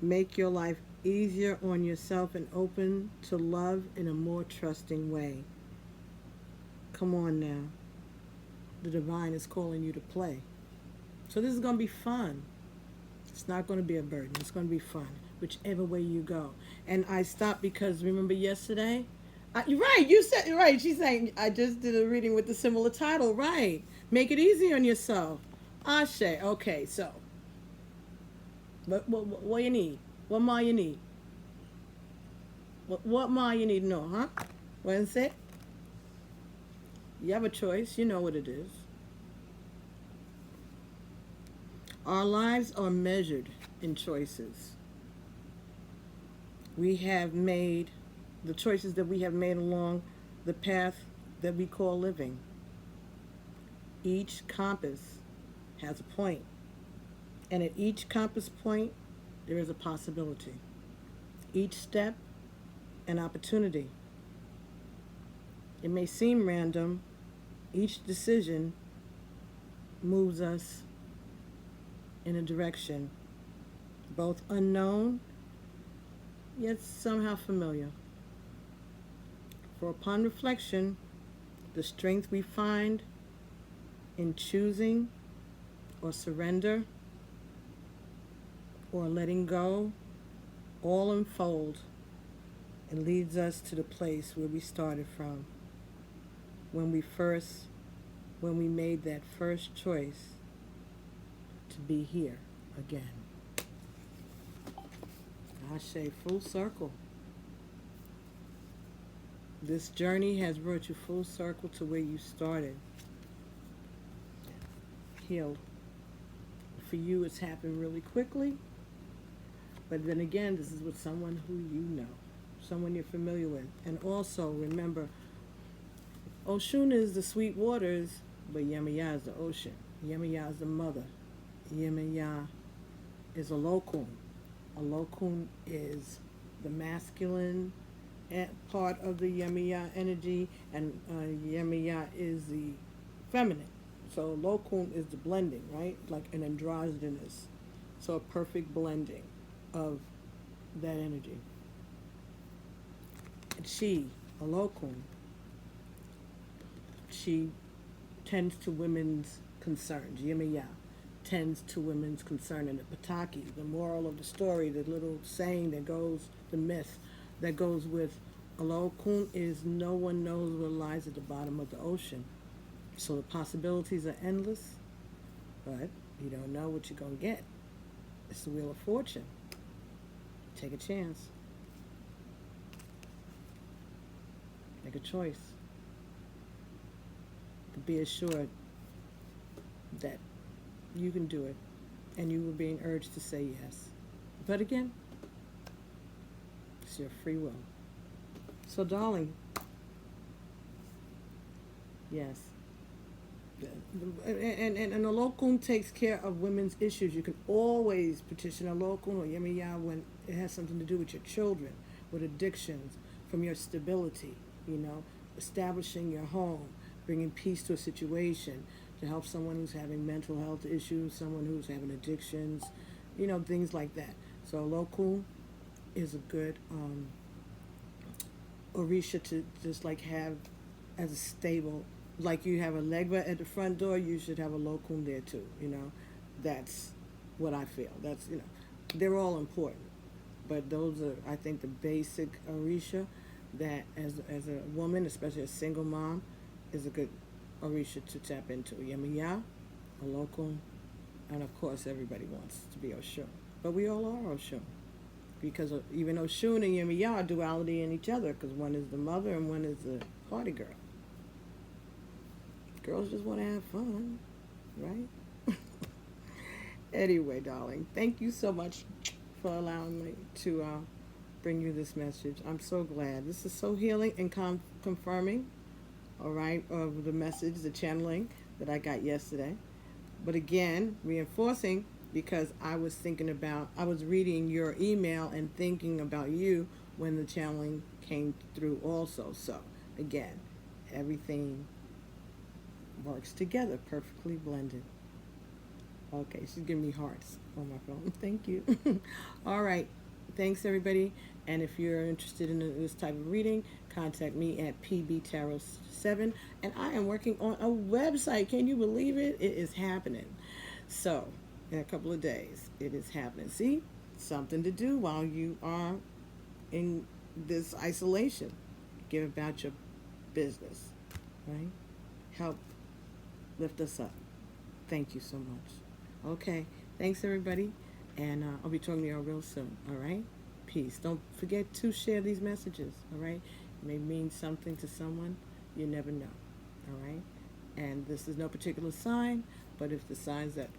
Make your life easier on yourself and open to love in a more trusting way. Come on now. The divine is calling you to play. So this is going to be fun. It's not going to be a burden. It's going to be fun, whichever way you go. And I stopped because, remember yesterday? You're right, you said, right. She's saying, I just did a reading with the similar title, right. Make it easy on yourself. Ashe, okay, so. What you need? What more you need? What more you need to know, huh? What is it? You have a choice. You know what it is. Our lives are measured in choices. We have made the choices that we have made along the path that we call living. Each compass has a point, and at each compass point, there is a possibility. Each step, an opportunity. It may seem random. Each decision moves us in a direction, both unknown, yet somehow familiar. For upon reflection, the strength we find in choosing or surrender or letting go all unfold and leads us to the place where we started from, when we made that first choice to be here again. I say full circle. This journey has brought you full circle to where you started. Healed. For you, it's happened really quickly. But then again, this is with someone who you know, someone you're familiar with. And also, remember, Oshun is the sweet waters, but Yemaya is the ocean. Yemaya is the mother. Yemaya is a lokun. A lokun is the masculine part of the Yemaya energy, and Yemaya is the feminine. So lokun is the blending, right? Like an androgynous. So a perfect blending of that energy. And she, a lokun, she tends to women's concerns. Yemaya tends to women's concern. And the Pataki, the moral of the story, the little saying that goes, the myth that goes with Alokun is no one knows what lies at the bottom of the ocean. So the possibilities are endless, but you don't know what you're going to get. It's the Wheel of Fortune. Take a chance. Make a choice. But be assured that you can do it, and you were being urged to say yes. But again, it's your free will. So, darling, yes. And the locum takes care of women's issues. You can always petition a locum or yemiya when it has something to do with your children, with addictions, from your stability, establishing your home, bringing peace to a situation, to help someone who's having mental health issues, someone who's having addictions, things like that. So locum is a good ORISHA to just like have as a stable. Like you have a legba at the front door, you should have a locum there too, That's what I feel. That's, they're all important. But those are, I think, the basic ORISHA that as a woman, especially a single mom, is a good ORISHA to tap into. Yemiya, a locum, and of course everybody wants to be Oshun. But we all are Oshun. Because even Oshun and Yemiya are duality in each other, because one is the mother and one is the party girl. Girls just want to have fun, right? Anyway, darling, thank you so much for allowing me to bring you this message. I'm so glad. This is so healing and confirming, all right, of the message, the channeling that I got yesterday. But again, reinforcing, because I was reading your email and thinking about you when the channeling came through also. So, again, everything works together, perfectly blended. Okay, she's giving me hearts on my phone. Thank you. All right. Thanks, everybody. And if you're interested in this type of reading, contact me at pbtarot7. And I am working on a website. Can you believe it? It is happening. So, in a couple of days, it is happening. See? Something to do while you are in this isolation. Give about your business, right? Help lift us up. Thank you so much. Okay. Thanks, everybody. And I'll be talking to y'all real soon. All right? Peace. Don't forget to share these messages. All right? It may mean something to someone. You never know. All right? And this is no particular sign, but if the signs that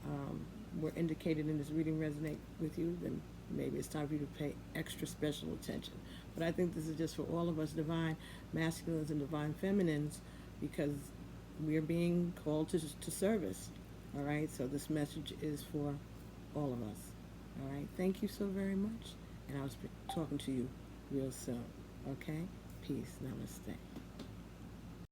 were indicated in this reading resonate with you, then maybe it's time for you to pay extra special attention. But I think this is just for all of us divine masculines and divine feminines, because we are being called to service. All right? So this message is for all of us. All right? Thank you so very much. And I'll be talking to you real soon. Okay? Peace. Namaste.